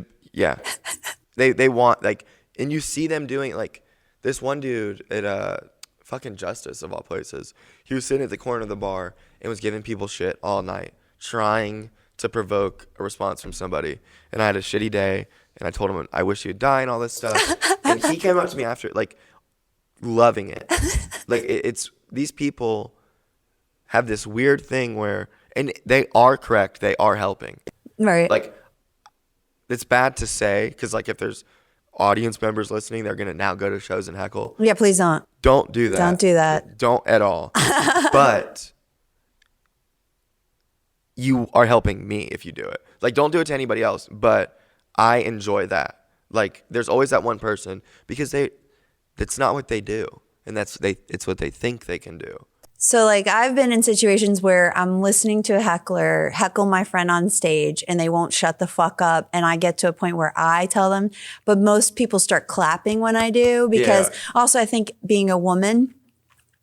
They want, like, And you see them doing, like, this one dude at fucking Justice, of all places. He was sitting at the corner of the bar and was giving people shit all night, trying to provoke a response from somebody. And I had a shitty day, and I told him, I wish you'd die and all this stuff. And he came up to me after, like, loving it. Like, it's these people have this weird thing where, and they are correct, they are helping. Right. Like, it's bad to say, because, like, if there's audience members listening, they're going to now go to shows and heckle. Yeah, please don't. Don't do that. Don't do that. Don't at all. But you are helping me if you do it. Like, don't do it to anybody else, but I enjoy that. Like, there's always that one person, because that's not what they do, and it's what they think they can do. So, like, I've been in situations where I'm listening to a heckler heckle my friend on stage and they won't shut the fuck up. And I get to a point where I tell them, but most people start clapping when I do, because also I think being a woman,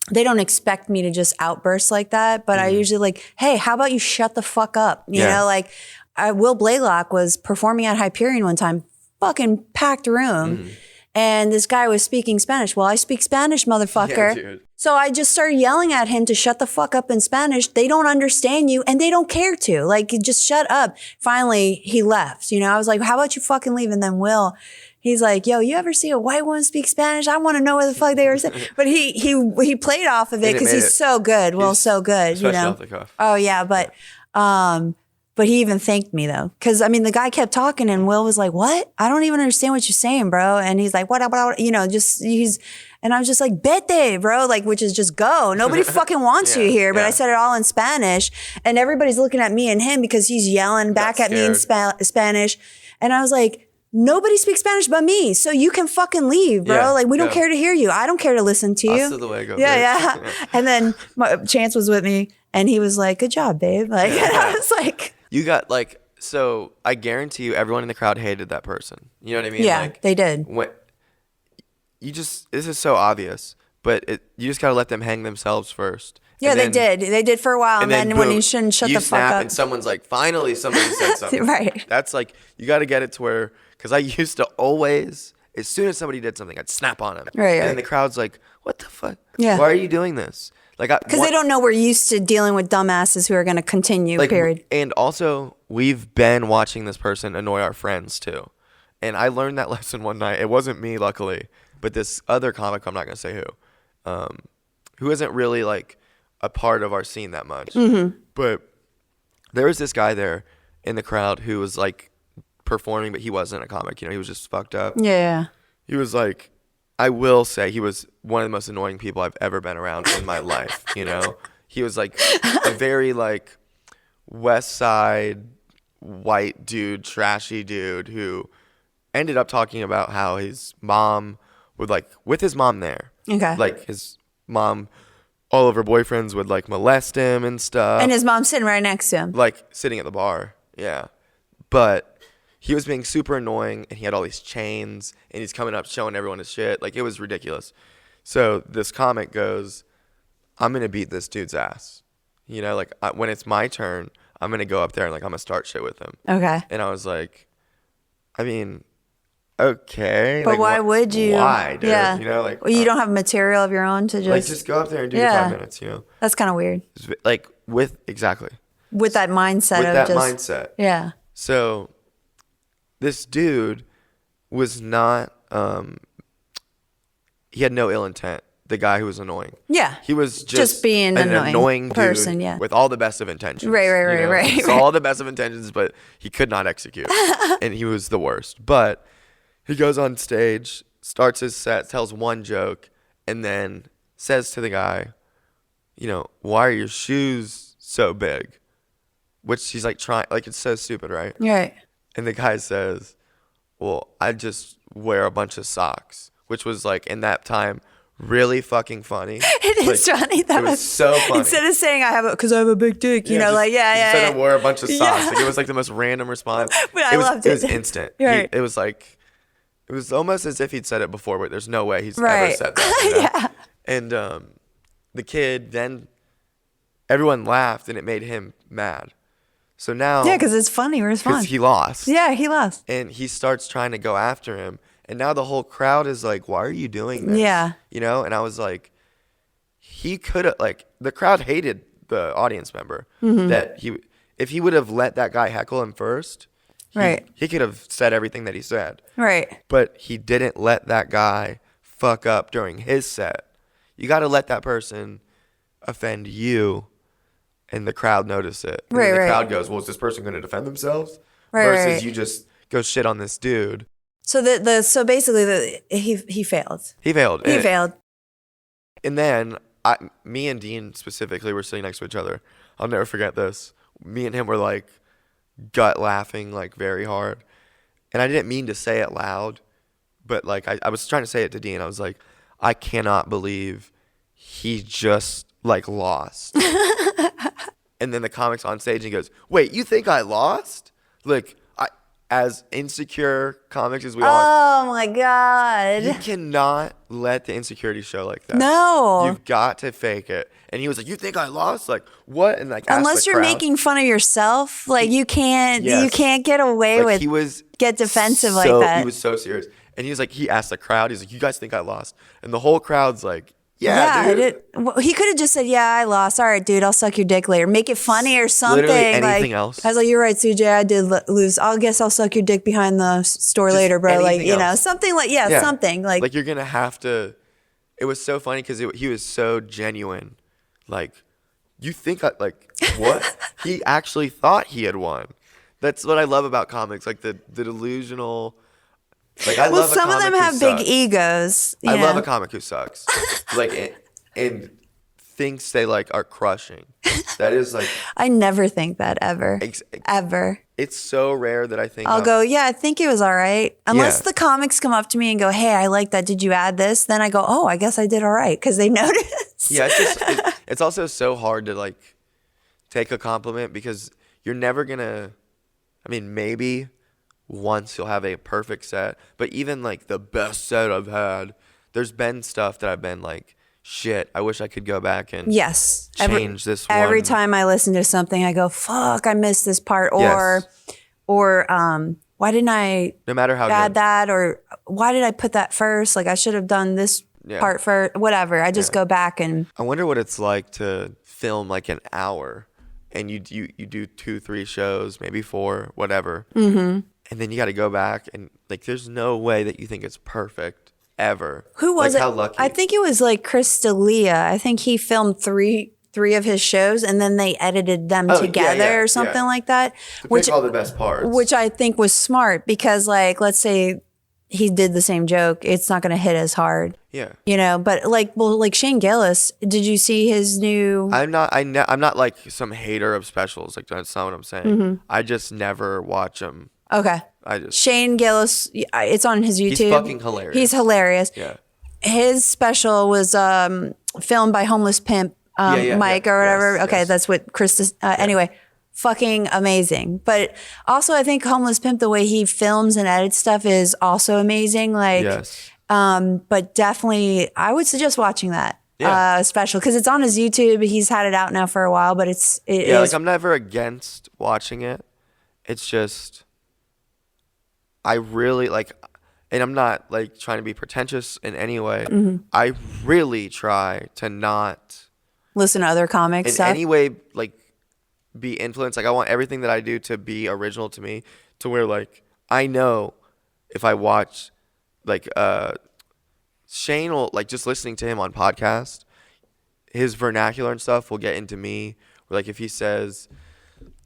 they don't expect me to just outburst like that. But I usually like, hey, how about you shut the fuck up? You know, like Will Blaylock was performing at Hyperion one time, fucking packed room. And this guy was speaking Spanish. Well, I speak Spanish, motherfucker. Yeah, so I just started yelling at him to shut the fuck up in Spanish. They don't understand you and they don't care to. Like, just shut up. Finally, he left. You know, I was like, how about you fucking leave? And then Will, he's like, yo, you ever see a white woman speak Spanish? I want to know what the fuck they were saying. But he played off of it because he's so good. Will's so good, you know. Off the cuff. Oh, yeah. But he even thanked me, though. Because, I mean, the guy kept talking and Will was like, what? I don't even understand what you're saying, bro. And he's like, what? You know, and I was just like, vete, bro. Like, which is just go. Nobody fucking wants you here. But I said it all in Spanish. And everybody's looking at me and him because he's yelling back at me in Spanish. And I was like, nobody speaks Spanish but me. So you can fucking leave, bro. Yeah, like, we don't care to hear you. I don't care to listen to you. Hasta luego, yeah. bitch. And then Chance was with me. And he was like, good job, babe. Like, and I was like... You got, like, so I guarantee you everyone in the crowd hated that person. You know what I mean? Yeah, like, they did. This is so obvious, but you just got to let them hang themselves first. Yeah, they did. They did for a while. And then when you shouldn't shut the fuck up. And someone's like, finally somebody said something. Right. That's like, you got to get it to where, because I used to always, as soon as somebody did something, I'd snap on them. Right. And then the crowd's like, what the fuck? Yeah. Why are you doing this? Like, because they don't know we're used to dealing with dumbasses who are going to continue, like, period. And also, we've been watching this person annoy our friends, too. And I learned that lesson one night. It wasn't me, luckily, but this other comic, I'm not going to say who isn't really, like, a part of our scene that much. Mm-hmm. But there was this guy there in the crowd who was, like, performing, but he wasn't a comic. You know, he was just fucked up. Yeah. He was, like... I will say he was one of the most annoying people I've ever been around in my life, you know? He was like a very like West Side white dude, trashy dude who ended up talking about how his mom would like, with his mom there. Okay. Like his mom, all of her boyfriends would like molest him and stuff. And his mom's sitting right next to him. Like sitting at the bar. Yeah. But... he was being super annoying, and he had all these chains, and he's coming up showing everyone his shit. Like, it was ridiculous. So this comic goes, I'm going to beat this dude's ass. You know, like, when it's my turn, I'm going to go up there and, like, I'm going to start shit with him. Okay. And I was like, I mean, okay. But like, why would you? Why, dude? Yeah. You know, like. Well, you don't have material of your own to just. Like, just go up there and do your 5 minutes, you know? That's kind of weird. Like, exactly. With that mindset with of that just. mindset. Yeah. So. This dude was not, he had no ill intent, the guy who was annoying. Yeah. He was just being an annoying person, dude with all the best of intentions. Right. All the best of intentions, but he could not execute. And he was the worst. But he goes on stage, starts his set, tells one joke, and then says to the guy, you know, why are your shoes so big? Which he's like trying, like it's so stupid, right? Right. And the guy says, well, I just wear a bunch of socks, which was like in that time really fucking funny. It is funny. That was so funny. Instead of saying I have because I have a big dick, you know, just, like He said I wore a bunch of socks. Yeah. Like, it was like the most random response. But I loved it. It was instant. Right. It was like, it was almost as if he'd said it before, but there's no way he's ever right. said that. You know? Yeah. And the kid then, everyone laughed and it made him mad. So now... yeah, because it's funny. Response. Because he lost. Yeah, he lost. And he starts trying to go after him. And now the whole crowd is like, why are you doing this? Yeah. You know? And I was like, he could have, like, the crowd hated the audience member. That if he would have let that guy heckle him first, he could have said everything that he said. Right. But he didn't let that guy fuck up during his set. You got to let that person offend you and the crowd notice it. And then the crowd goes, well, is this person going to defend themselves? Versus you just go shit on this dude. So so basically he failed. He failed. He failed. And then me and Dean specifically were sitting next to each other. I'll never forget this. Me and him were like gut laughing like very hard. And I didn't mean to say it loud, but like I was trying to say it to Dean. I was like, I cannot believe he just like lost. And then the comic's on stage and he goes, wait, you think I lost? Like, as insecure comics as we are. Oh my God. You cannot let the insecurity show like that. No. You've got to fake it. And he was like, you think I lost? Like, what? And like, unless you're making fun of yourself, like you can't get away like with get defensive like that. He was so serious. And he was like, he asked the crowd, he's like, you guys think I lost? And the whole crowd's like, yeah, dude. He could have just said, yeah, I lost. All right, dude, I'll suck your dick later. Make it funny or something. Literally anything like, else. I was like, you're right, CJ, I did lose. I guess I'll suck your dick behind the store Just later, bro. Like, anything else. something like, something. Like you're going to have to, it was so funny because he was so genuine. Like, you think, like, what? He actually thought he had won. That's what I love about comics, like the delusional. Like, I love some a of them comic have who big sucks. egos. I love a comic who sucks. Like, and thinks they like are crushing. That is like. I never think that ever. Ever. It's so rare that I think. I'll go, yeah, I think it was all right. Unless the comics come up to me and go, hey, I like that. Did you add this? Then I go, oh, I guess I did all right because they noticed. Yeah, it's also so hard to like take a compliment because you're never gonna. I mean, maybe once you'll have a perfect set, but even like the best set I've had, there's been stuff that I've been like, shit, I wish I could go back and change this one. Every time I listen to something, I go, fuck, I missed this part. Or why didn't I no matter how add good. that? Or why did I put that first? Like I should have done this part first, whatever. I just go back and. I wonder what it's like to film like an hour and you do 2-3 shows, maybe 4, whatever. Mm-hmm. And then you got to go back and like, there's no way that you think it's perfect ever. Who was like, it? How lucky. I think it was like Chris D'Elia. I think he filmed three of his shows and then they edited them together or something like that. To pick all the best parts. Which I think was smart because like, let's say he did the same joke. It's not going to hit as hard. Yeah. You know, but like Shane Gillis, did you see his new? I'm not like some hater of specials. Like that's not what I'm saying. Mm-hmm. I just never watch them. Okay. Shane Gillis, it's on his YouTube. He's fucking hilarious. He's hilarious. Yeah. His special was filmed by Homeless Pimp Mike or whatever. Yes, okay, yes. that's what Chris. Anyway, fucking amazing. But also, I think Homeless Pimp, the way he films and edits stuff is also amazing. Like, yes. But definitely, I would suggest watching that special because it's on his YouTube. He's had it out now for a while, but it is. Like I'm never against watching it. It's just. I really like, and I'm not like trying to be pretentious in any way. Mm-hmm. I really try to not listen to other comics in any way, like be influenced. Like I want everything that I do to be original to me, to where like I know if I watch like Shane will like just listening to him on podcast, his vernacular and stuff will get into me. Or, like if he says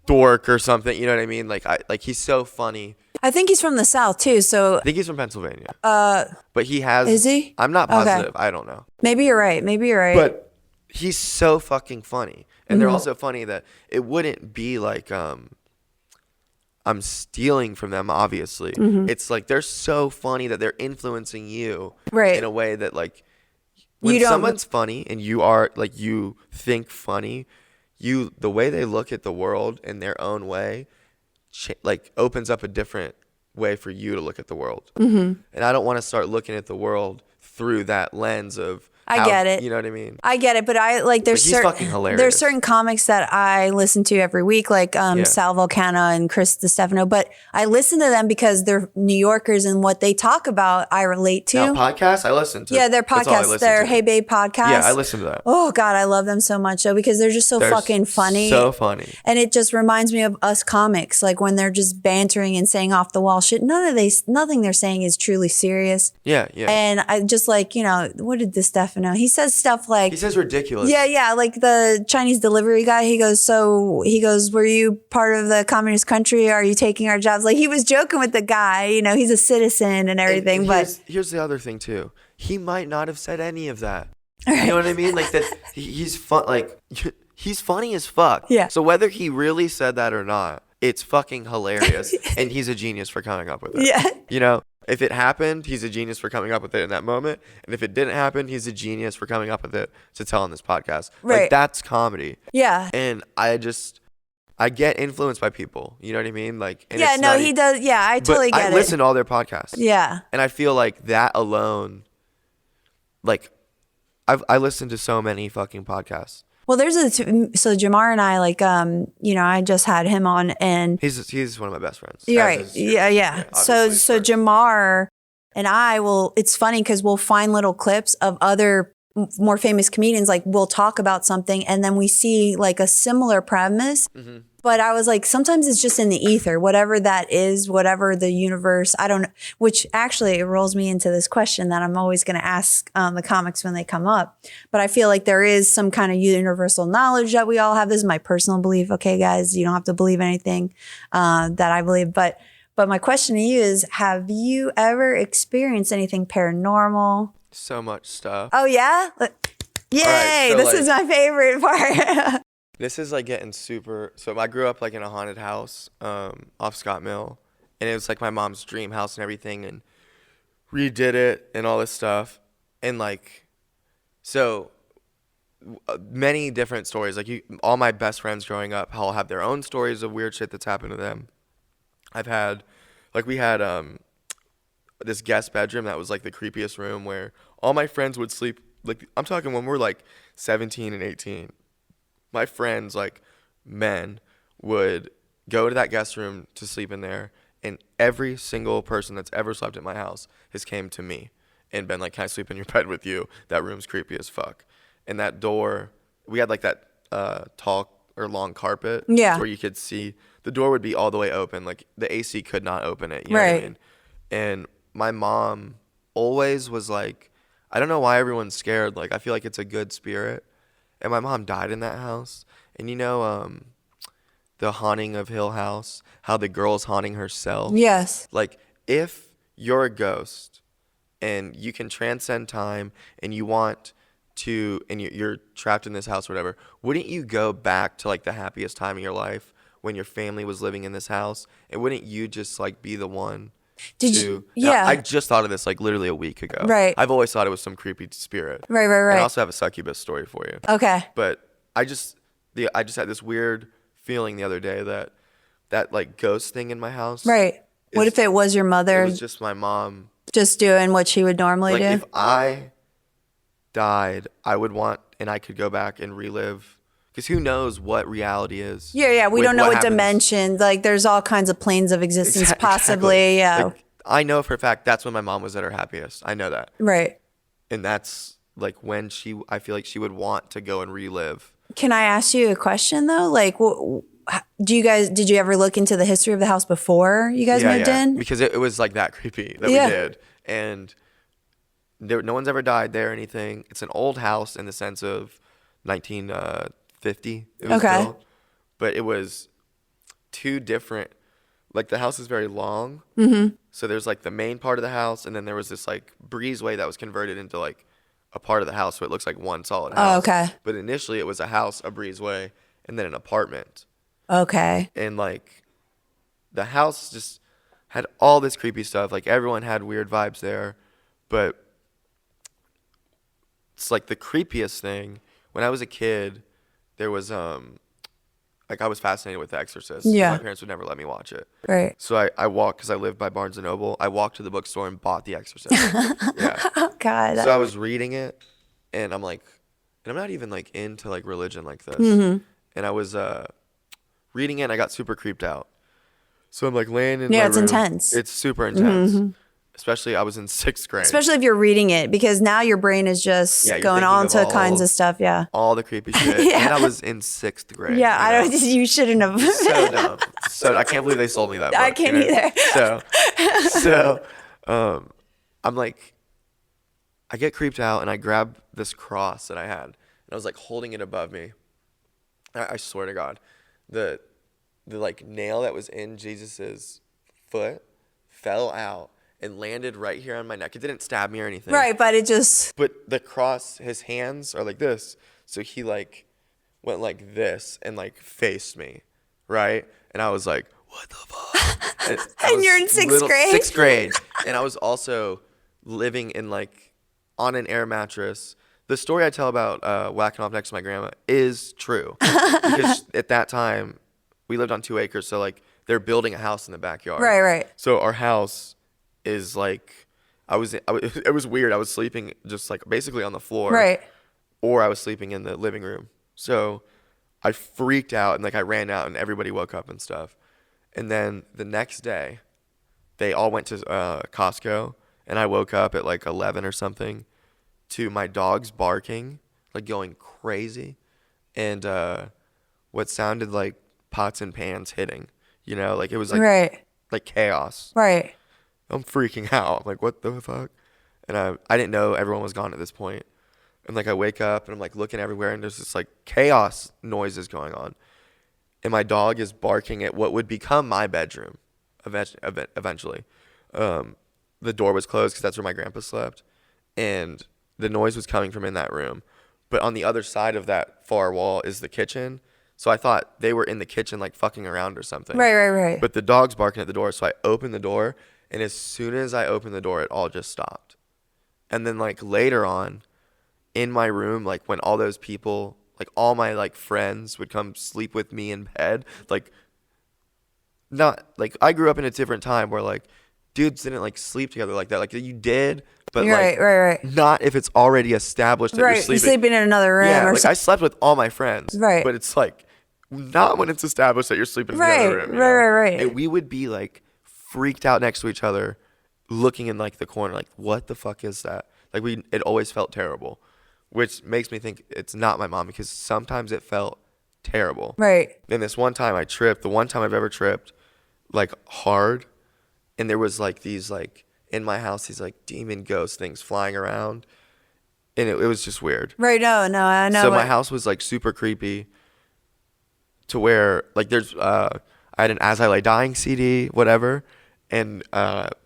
dork or something, you know what I mean? Like he's so funny. I think he's from the South too, so I think he's from Pennsylvania. But he has. Is he? I'm not positive. Okay. I don't know. Maybe you're right. But he's so fucking funny, and they're also funny that it wouldn't be like I'm stealing from them. Obviously, it's like they're so funny that they're influencing you in a way that like when someone's funny and you are like you think funny, the way they look at the world in their own way. Like opens up a different way for you to look at the world. Mm-hmm. And I don't want to start looking at the world through that lens of I get it. You know what I mean? I get it, but I like there's he's fucking hilarious. There's certain comics that I listen to every week, like Sal Volcano and Chris DiStefano. But I listen to them because they're New Yorkers and what they talk about, I relate to. Now, podcasts, I listen to. Yeah, their podcasts, their Hey Babe podcast. Yeah, I listen to that. Oh God, I love them so much though because they're just so fucking funny. So funny, and it just reminds me of us comics, like when they're just bantering and saying off the wall shit. Nothing they're saying is truly serious. Yeah. And I just like what did DiStefano? He says stuff like he says ridiculous. Yeah, like the Chinese delivery guy. He goes, were you part of the communist country? Are you taking our jobs? Like he was joking with the guy. He's a citizen and everything. But here's the other thing too. He might not have said any of that. You know what I mean? Like that. He's fun. Like he's funny as fuck. Yeah. So whether he really said that or not, it's fucking hilarious, and he's a genius for coming up with it. Yeah. If it happened, he's a genius for coming up with it in that moment. And if it didn't happen, he's a genius for coming up with it to tell on this podcast. Right. Like, that's comedy. Yeah. And I get influenced by people. You know what I mean? Like, and he does. Yeah, I totally get it. I listen to all their podcasts. Yeah. And I feel like that alone, like, I listen to so many fucking podcasts. Well, so Jamar and I, like, I just had him on, and he's one of my best friends. Right. Yeah. So Jamar and I it's funny because we'll find little clips of other more famous comedians. Like we'll talk about something and then we see like a similar premise. Mm-hmm. But I was like, sometimes it's just in the ether, whatever that is, whatever the universe, I don't know, which actually it rolls me into this question that I'm always going to ask the comics when they come up. But I feel like there is some kind of universal knowledge that we all have. This is my personal belief. Okay, guys, you don't have to believe anything that I believe. But my question to you is, have you ever experienced anything paranormal? So much stuff. Oh, yeah? Yay! Right, so this is my favorite part. This is like getting super. So I grew up like in a haunted house off Scott Mill, and it was like my mom's dream house and everything, and redid it and all this stuff, and like, so many different stories. Like all my best friends growing up all have their own stories of weird shit that's happened to them. We had this guest bedroom that was like the creepiest room where all my friends would sleep. Like I'm talking when we're like 17 and 18. My friends, like men, would go to that guest room to sleep in there, and every single person that's ever slept at my house has came to me and been like, "Can I sleep in your bed with you? That room's creepy as fuck." And that door, we had like that tall or long carpet, where you could see the door would be all the way open, like the AC could not open it. You know what I mean? And my mom always was like, I don't know why everyone's scared. Like I feel like it's a good spirit. And my mom died in that house. And the haunting of Hill House, how the girl's haunting herself. Yes. Like, if you're a ghost and you can transcend time and you want to, and you're trapped in this house or whatever, wouldn't you go back to, like, the happiest time of your life when your family was living in this house? And wouldn't you just, like, be the one? Yeah. I just thought of this like literally a week ago. Right. I've always thought it was some creepy spirit. Right. And I also have a succubus story for you. Okay. But I just had this weird feeling the other day that like ghost thing in my house. Right. What if it was your mother? It was just my mom. Just doing what she would normally do? If I died, I would want, and I could go back and relive. Because who knows what reality is? Yeah. We don't know what dimension. Like, there's all kinds of planes of existence, possibly. Yeah. Like, I know for a fact that's when my mom was at her happiest. I know that. Right. And that's like when I feel like she would want to go and relive. Can I ask you a question though? Like, did you ever look into the history of the house before you guys moved in? Because it was like that creepy that we did. And no one's ever died there or anything. It's an old house in the sense of 1950 it was built, but it was two different, like the house is very long, so there's like the main part of the house, and then there was this like breezeway that was converted into like a part of the house, so it looks like one solid house. But initially it was a house, a breezeway, and then an apartment. And like the house just had all this creepy stuff, like everyone had weird vibes there, but it's like the creepiest thing. When I was a kid, there was like I was fascinated with The Exorcist. My parents would never let me watch it. Right. So I walked, because I lived by Barnes and Noble. I walked to the bookstore and bought The Exorcist. Oh God. So I was reading it, and I'm like, and I'm not even like into like religion like this. And I was reading it and I got super creeped out. So I'm like laying in my room. It's intense. It's super intense. Especially I was in 6th grade. Especially if you're reading it, because now your brain is just going on to kinds of stuff. Yeah. All the creepy shit. And I was in 6th grade. Yeah, I don't. You shouldn't have. So dumb. So I can't believe they sold me that book. I can't either. So I'm like, I get creeped out and I grab this cross that I had and I was like holding it above me. I swear to God, the like nail that was in Jesus's foot fell out and landed right here on my neck. It didn't stab me or anything. Right, but it just... But the cross, his hands are like this. So he like went like this and like faced me, right? And I was like, what the fuck? And you're in 6th grade? 6th grade. And I was also living in like on an air mattress. The story I tell about whacking off next to my grandma is true. Because at that time, we lived on 2 acres. So like they're building a house in the backyard. Right. So our house is like, it was weird. I was sleeping just like basically on the floor. Right. Or I was sleeping in the living room. So I freaked out and like I ran out and everybody woke up and stuff. And then the next day, they all went to Costco and I woke up at like 11 or something to my dogs barking, like going crazy. And what sounded like pots and pans hitting, you know, like it was like, like chaos. Right. I'm freaking out. I'm like, what the fuck? And I didn't know everyone was gone at this point. And like I wake up and I'm like looking everywhere and there's this like chaos noises going on. And my dog is barking at what would become my bedroom eventually. The door was closed because that's where my grandpa slept. And the noise was coming from in that room. But on the other side of that far wall is the kitchen. So I thought they were in the kitchen like fucking around or something. Right. But the dog's barking at the door. So I opened the door. And as soon as I opened the door, it all just stopped. And then like later on in my room, like when all those people, like all my like friends would come sleep with me in bed, like not like I grew up in a different time where like dudes didn't like sleep together like that. Like you did, but right. Not if it's already established that you're sleeping. You're sleeping in another room or something. I slept with all my friends. Right. But it's like not when it's established that you're sleeping in the other room. Right. And we would be like freaked out next to each other, looking in like the corner, like what the fuck is that? Like it always felt terrible, which makes me think it's not my mom because sometimes it felt terrible. Right. And this one time I tripped, the one time I've ever tripped, like hard, and there was like these like in my house these like demon ghost things flying around, and it was just weird. Right. No, I know. So my house was like super creepy, to where like there's I had an As I Lay Dying CD, whatever. And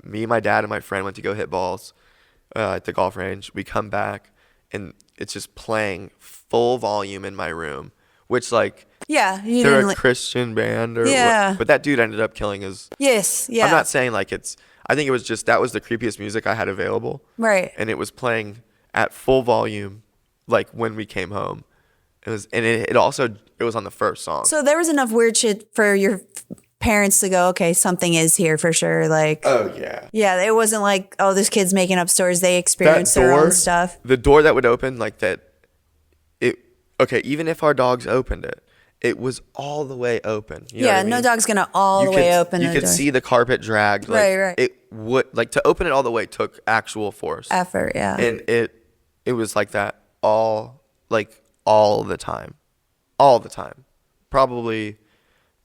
me, my dad, and my friend went to go hit balls at the golf range. We come back, and it's just playing full volume in my room, which, like, they're a Christian band. Or what, but that dude ended up killing his... Yes, yeah. I'm not saying, like, it's... I think it was just... That was the creepiest music I had available. Right. And it was playing at full volume, like, when we came home. It also... It was on the first song. So there was enough weird shit for your... parents to go, okay, something is here for sure. Like, oh yeah, it wasn't like, oh, this kid's making up stories. They experienced their own stuff. The door that would open like that, even if our dogs opened it, it was all the way open. You know what I mean? No dog's gonna all the way open. You could see the carpet dragged. Like, right. It would, like, to open it all the way took actual force, effort. Yeah, and it was like that all the time, probably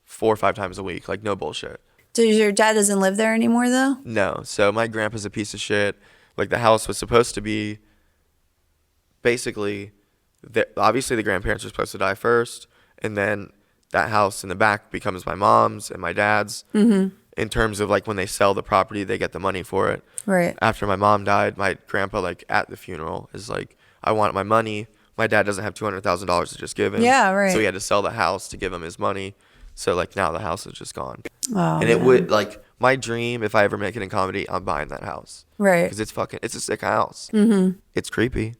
4 or 5 times a week, like no bullshit. So your dad doesn't live there anymore though? No. So my grandpa's a piece of shit. Like the house was supposed to be basically, obviously the grandparents were supposed to die first, and then that house in the back becomes my mom's and my dad's. Mm-hmm. In terms of like when they sell the property, they get the money for it. Right. After my mom died, my grandpa, like at the funeral, is like, I want my money. My dad doesn't have $200,000 to just give him. Yeah, right. So he had to sell the house to give him his money. So, like, now the house is just gone. Oh, and it would, like, my dream, if I ever make it in comedy, I'm buying that house. Right. Because it's a sick house. Mm-hmm. It's creepy,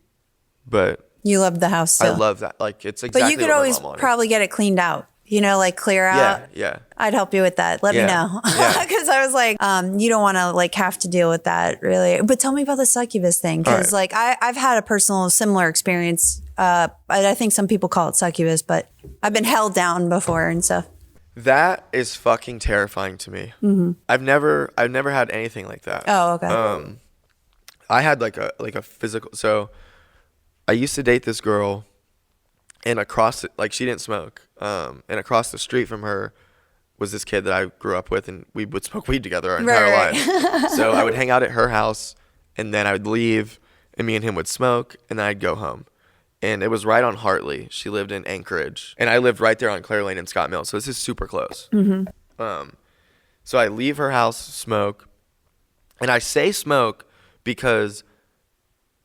but... You love the house still. I love that. Like, it's exactly But you could what always my mom wanted. probably get it cleaned out. you know, like clear out. Yeah. I'd help you with that. Let me know. Because I was like, you don't want to like have to deal with that really. But tell me about the succubus thing. Because like I've had a personal similar experience. I think some people call it succubus, but I've been held down before and stuff. That is fucking terrifying to me. Mm-hmm. I've never had anything like that. Oh, okay. I had like a physical. So I used to date this girl, and she didn't smoke. And across the street from her was this kid that I grew up with, and we would smoke weed together our entire lives. So I would hang out at her house, and then I would leave, and me and him would smoke, and then I'd go home. And it was right on Hartley. She lived in Anchorage, and I lived right there on Claire Lane and Scott Mill. So this is super close. Mm-hmm. So I leave her house, smoke, and I say smoke because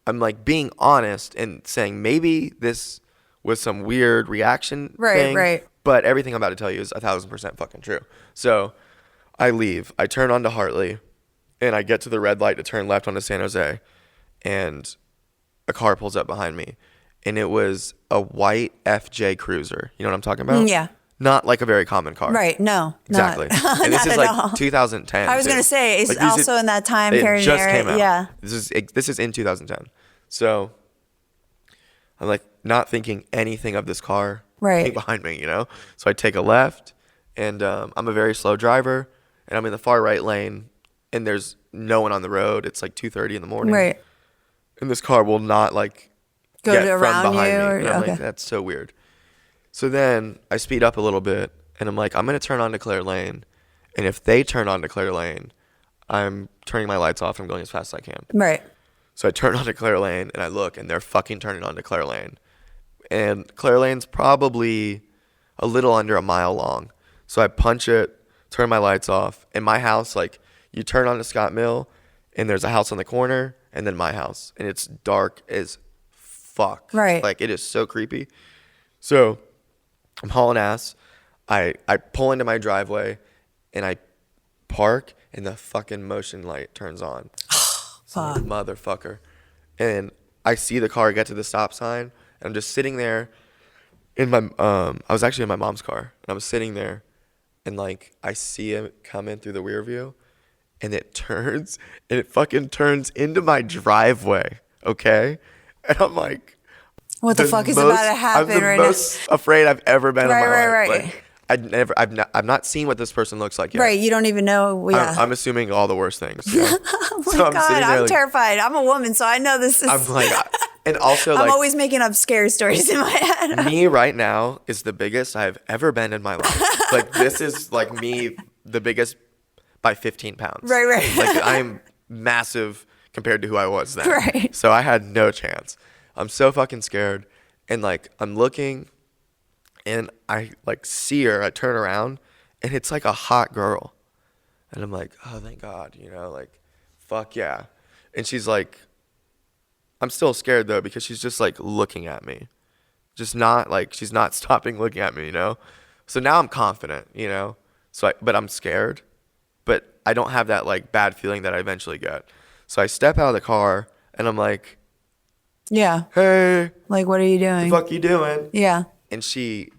I'm like being honest and saying maybe this was some weird reaction thing. Right. But everything I'm about to tell you is 1,000% fucking true. So I leave. I turn onto Hartley, and I get to the red light to turn left onto San Jose, and a car pulls up behind me. And it was a white FJ Cruiser. You know what I'm talking about? Yeah. Not like a very common car. Right. No. Exactly. And this is like 2010. I was going to say, it's like also in that time period. It just came out. Yeah. This is in 2010. So I'm like not thinking anything of this car behind me, you know? So I take a left, and I'm a very slow driver, and I'm in the far right lane, and there's no one on the road. It's like 2:30 in the morning. Right. And this car will not like get from behind me. And I'm like, that's so weird. So then I speed up a little bit, and I'm like, I'm going to turn onto Claire Lane. And if they turn onto Claire Lane, I'm turning my lights off and I'm going as fast as I can. Right. So I turn onto Claire Lane, and I look, and they're fucking turning onto Claire Lane. And Claire Lane's probably a little under a mile long. So I punch it, turn my lights off. And my house, like, you turn onto Scott Mill, and there's a house on the corner, and then my house. And it's dark as fuck. Right. Like, it is so creepy. So I'm hauling ass. I pull into my driveway, and I park, and the fucking motion light turns on. Fuck. Motherfucker. And I see the car get to the stop sign, and I'm just sitting there in my I was actually in my mom's car, and I was sitting there, and like I see it come in through the rear view, and it turns, and it fucking turns into my driveway. Okay. And I'm like, what the fuck is about to happen right now? I'm the most afraid I've ever been in my life. Like, I've not seen what this person looks like yet. Right, you don't even know. Yeah. I'm assuming all the worst things. You know? Oh my God, I'm terrified. I'm a woman, so I know this is. I'm like, and also I'm always making up scary stories in my head. Me right now is the biggest I've ever been in my life. Like, this is like me, the biggest by 15 pounds. Right. Like, I'm massive compared to who I was then. Right. So I had no chance. I'm so fucking scared. And like, I'm looking, and I like see her. I turn around, and it's like a hot girl. And I'm like, oh, thank God, you know, like, fuck yeah. And she's like, I'm still scared though, because she's just like looking at me. Just not like, she's not stopping looking at me, you know? So now I'm confident, you know? But I'm scared. But I don't have that like bad feeling that I eventually get. So I step out of the car, and I'm like, yeah. Hey. Like, what are you doing? The fuck you doing? Yeah. And she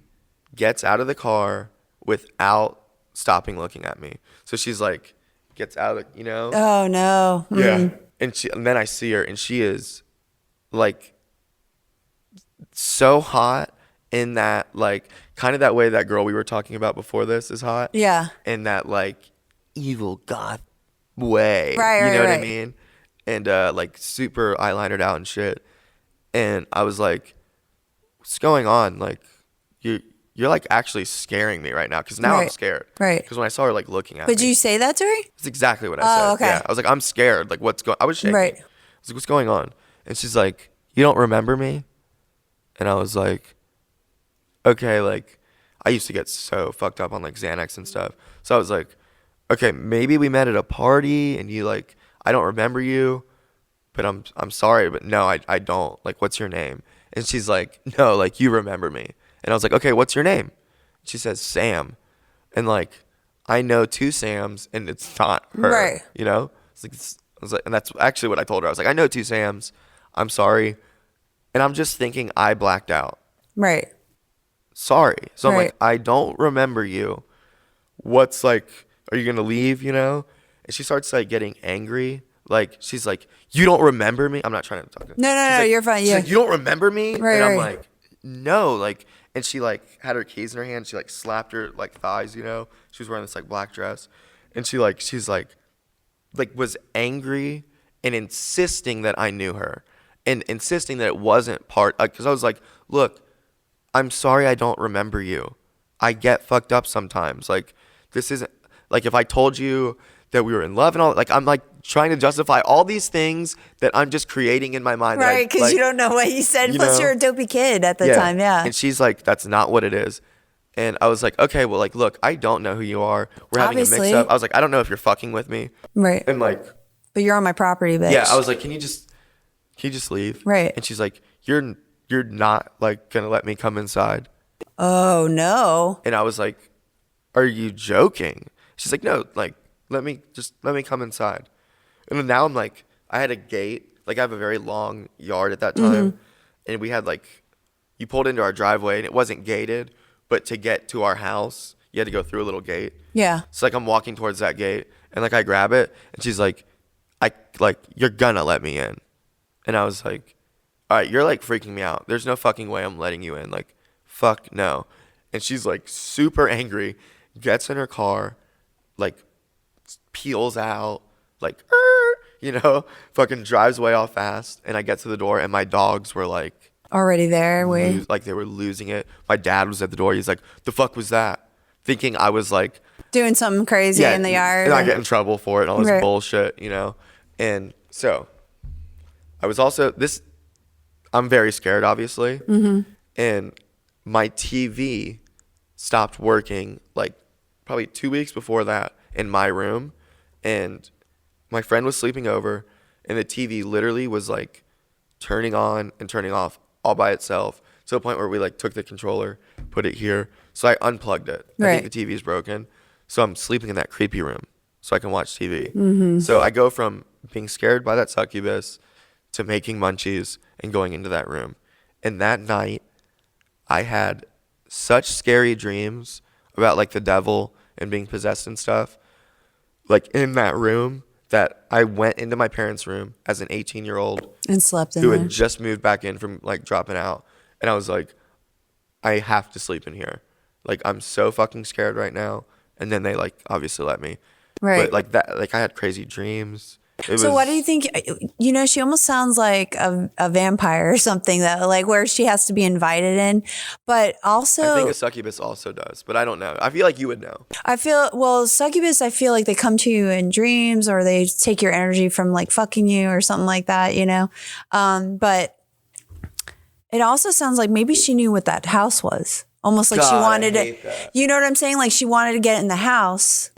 gets out of the car without stopping looking at me. So she's like, gets out of, you know? Oh, no. Yeah. And then I see her, and she is like so hot in that, like, kind of that way that girl we were talking about before this is hot. Yeah. In that, like, evil goth way. Right, you know what I mean? And like super eyelinered out and shit. And I was like, what's going on? Like, you're like actually scaring me right now, because now I'm scared. Right. Because when I saw her like looking at me. But did you say that to her? That's exactly what I said. Okay. Yeah. I was like, I'm scared. Like, I was shaking. Right. I was like, what's going on? And she's like, you don't remember me? And I was like, okay, like, I used to get so fucked up on like Xanax and stuff. So I was like, okay, maybe we met at a party, and you like, I don't remember you, but I'm sorry, but no, I don't. Like, what's your name? And she's like, no, like, you remember me. And I was like, okay, what's your name? She says, Sam. And like, I know two Sams, and it's not her. Right. You know? I was like, and that's actually what I told her. I was like, I know two Sams. I'm sorry. And I'm just thinking I blacked out. Right. sorry. So I'm Right. like, I don't remember you. What's like, are you going to leave, you know? And she starts like getting angry. Like, she's like, you don't remember me? I'm not trying to talk to her. No, She's like, you're fine. She's Yeah. like, you don't remember me? Right, and I'm right. like, no. Like, and she like had her keys in her hand. She like slapped her like thighs, you know? She was wearing this like black dress. And she's like was angry and insisting that I knew her and insisting that it wasn't part, because I was like, look, I'm sorry I don't remember you. I get fucked up sometimes. Like, this isn't, like, if I told you that we were in love and all, like, I'm like trying to justify all these things that I'm just creating in my mind. Right, because like, you don't know what you said. you Plus, know? you're a dopey kid at the time, yeah. And she's like, that's not what it is. And I was like, okay, well, like, look, I don't know who you are. We're having Obviously. a mix-up. I was like, I don't know if you're fucking with me. Right. And like, But you're on my property, bitch. yeah, I was like, can you just leave? Right. And she's like, you're not like gonna let me come inside. Oh, no. And I was like, are you joking? She's like, no, like, let me come inside. And then now I'm like, I had a gate. Like, I have a very long yard at that time. Mm-hmm. And we had like, you pulled into our driveway and it wasn't gated, but to get to our house, you had to go through a little gate. Yeah. So like, I'm walking towards that gate and like, I grab it and she's like, you're gonna let me in. And I was like, all right, you're like freaking me out. There's no fucking way I'm letting you in. Like, fuck no. And she's like super angry, gets in her car, like peels out, like, you know, fucking drives way off fast. And I get to the door and my dogs were like, Already there. like they were losing it. My dad was at the door. He's like, the fuck was that? Thinking I was like Doing something crazy in the yard. and I get in trouble for it and all this Right. bullshit, you know? And so I was also I'm very scared, obviously. Mm-hmm. And my TV stopped working like probably 2 weeks before that in my room. And my friend was sleeping over and the TV literally was like turning on and turning off all by itself to the point where we like took the controller, put it here. So I unplugged it. I Right. think the TV is broken. So I'm sleeping in that creepy room so I can watch TV. Mm-hmm. So I go from being scared by that succubus to making munchies and going into that room. And that night, I had such scary dreams about like the devil and being possessed and stuff, like in that room, that I went into my parents' room as an 18-year-old And slept in who there. had just moved back in from like dropping out. And I was like, I have to sleep in here. Like, I'm so fucking scared right now. And then they like obviously let me. Right. But like that, like I had crazy dreams. So what do you think? You know, she almost sounds like a vampire or something, though, like where she has to be invited in. But also, I think a succubus also does, but I don't know. I feel like you would know. Succubus, I feel like they come to you in dreams or they take your energy from like fucking you or something like that, you know? But it also sounds like maybe she knew what that house was. Almost like she God, wanted I hate to, that. you know what I'm saying? Like she wanted to get in the house.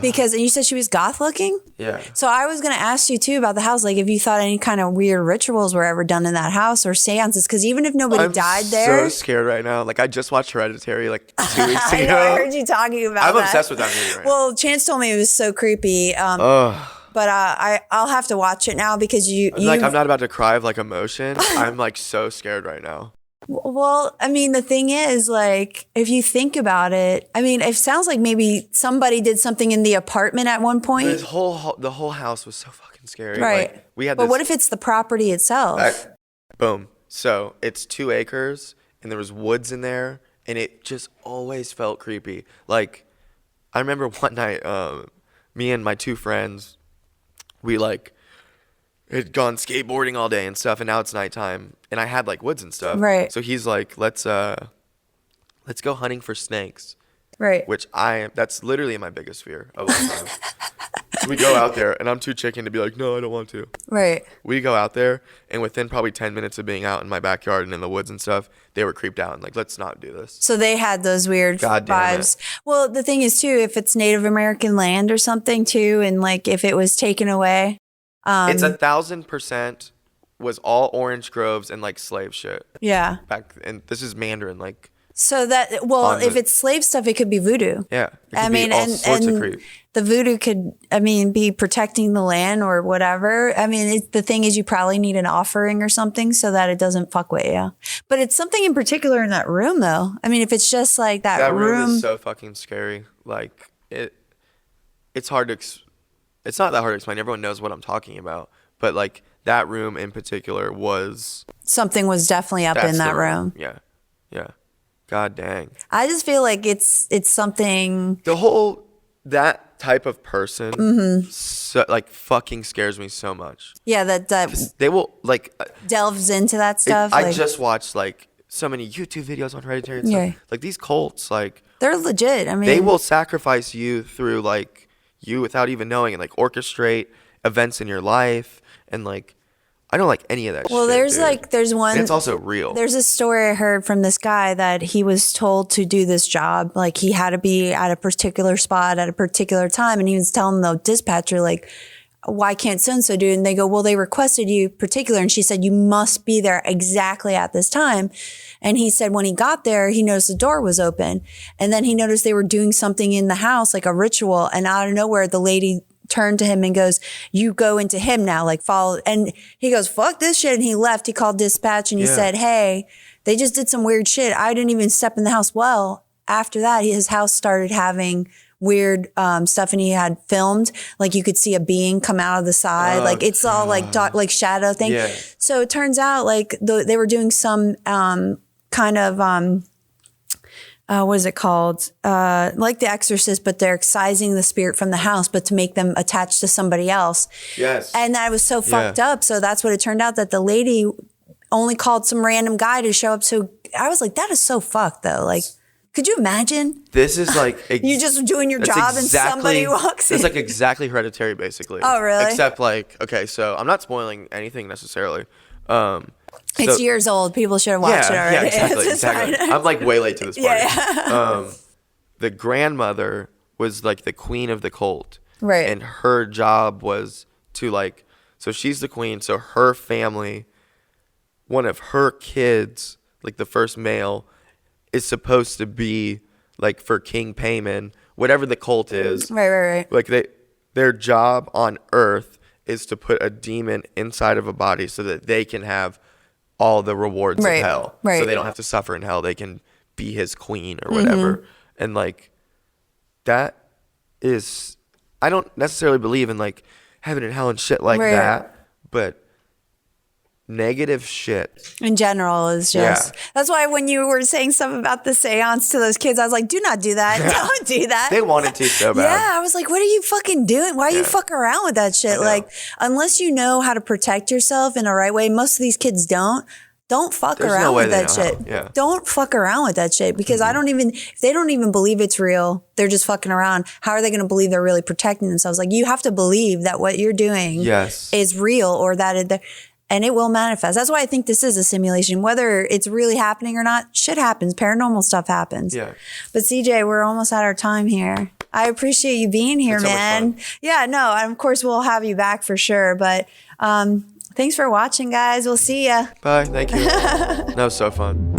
Because, and you said she was goth looking? Yeah. So I was going to ask you too about the house, like if you thought any kind of weird rituals were ever done in that house or seances, because even if nobody I'm died so there. scared right now. Like I just watched Hereditary like 2 weeks I ago. know, I heard you talking about I'm that. obsessed with that movie right Well, Chance told me it was so creepy. But I'll have to watch it now because I'm not about to cry of like emotion. I'm like so scared right now. Well, I mean, the thing is, like, if you think about it, I mean, it sounds like maybe somebody did something in the apartment at one point. The whole house was so fucking scary. Right. Like, we had But this, what if it's the property itself? boom. So it's 2 acres and there was woods in there and it just always felt creepy. Like I remember one night, me and my 2 friends, we like had gone skateboarding all day and stuff, and now it's nighttime and I had like woods and stuff. Right. So he's like, let's go hunting for snakes. Right. Which that's literally my biggest fear of all time. So we go out there and I'm too chicken to be like, no, I don't want to. Right. We go out there and within probably 10 minutes of being out in my backyard and in the woods and stuff, they were creeped out and like, let's not do this. So they had those weird God damn vibes. Well, the thing is too, if it's Native American land or something too, and like if it was taken away. It's 1,000% was all orange groves and like slave shit. Yeah. And this is Mandarin, like So that, if it's slave stuff, it could be voodoo. Yeah. It could be all sorts of creep. The voodoo could, be protecting the land or whatever. The thing is, you probably need an offering or something so that it doesn't fuck with you. But it's something in particular in that room, though. If it's just like that room is so fucking scary. Like it's hard to. It's not that hard to explain. Everyone knows what I'm talking about. But like that room in particular was something was definitely up in that room. Yeah. God dang. I just feel like it's something. That type of person, so, like fucking scares me so much. Yeah, that they will like delves into that stuff. I just watched like so many YouTube videos on Hereditary and stuff. Like these cults, like they're legit. They will sacrifice you through like you without even knowing and like orchestrate events in your life and like I don't like any of that shit. Well, there's one. And it's also real. There's a story I heard from this guy that he was told to do this job. Like he had to be at a particular spot at a particular time. And he was telling the dispatcher, like, why can't so-and-so do it? And they go, well, they requested you particular. And she said, you must be there exactly at this time. And he said when he got there, he noticed the door was open. And then he noticed they were doing something in the house, like a ritual. And out of nowhere, the lady turned to him and goes, you go into him now, like follow. And he goes, fuck this shit. And he left. He called dispatch and he said, hey, they just did some weird shit. I didn't even step in the house. Well, after that, his house started having weird stuff and he had filmed, like you could see a being come out of the side. Like it's all like like shadow thing. Yeah. So it turns out like they were doing some kind of what is it called? Like The Exorcist, but they're excising the spirit from the house, but to make them attached to somebody else. Yes. And that was so fucked up. So that's what it turned out, that the lady only called some random guy to show up. So I was like, that is so fucked though. Like, could you imagine? This is like you just doing your job and somebody walks in. It's like exactly Hereditary, basically. Oh, really? Except like, okay, so I'm not spoiling anything necessarily. It's years old. People should have watched it already. Yeah, exactly. I'm like way late to this party. Yeah. The grandmother was like the queen of the cult. Right. And her job was to like, so she's the queen. So her family, one of her kids, like the first male, is supposed to be like for king payment, whatever the cult is. Right. Like their job on earth is to put a demon inside of a body so that they can have all the rewards of hell. Right. So they don't have to suffer in hell. They can be his queen or whatever. Mm-hmm. And like that is, I don't necessarily believe in like heaven and hell and shit like that, but negative shit in general is just that's why when you were saying stuff about the seance to those kids, I was like, do not do that. Don't do that. They wanted to so bad. Yeah, I was like, what are you fucking doing? Why are you fucking around with that shit? Like, unless you know how to protect yourself in a right way, most of these kids don't fuck around with that shit. Yeah. Don't fuck around with that shit, because if they don't even believe it's real, they're just fucking around. How are they going to believe they're really protecting themselves? Like, you have to believe that what you're doing is real, or that and it will manifest. That's why I think this is a simulation. Whether it's really happening or not, shit happens. Paranormal stuff happens. Yeah. But CJ, we're almost out of time here. I appreciate you being here, man. Yeah, no, and of course we'll have you back for sure. But thanks for watching, guys. We'll see ya. Bye. Thank you. That was so fun.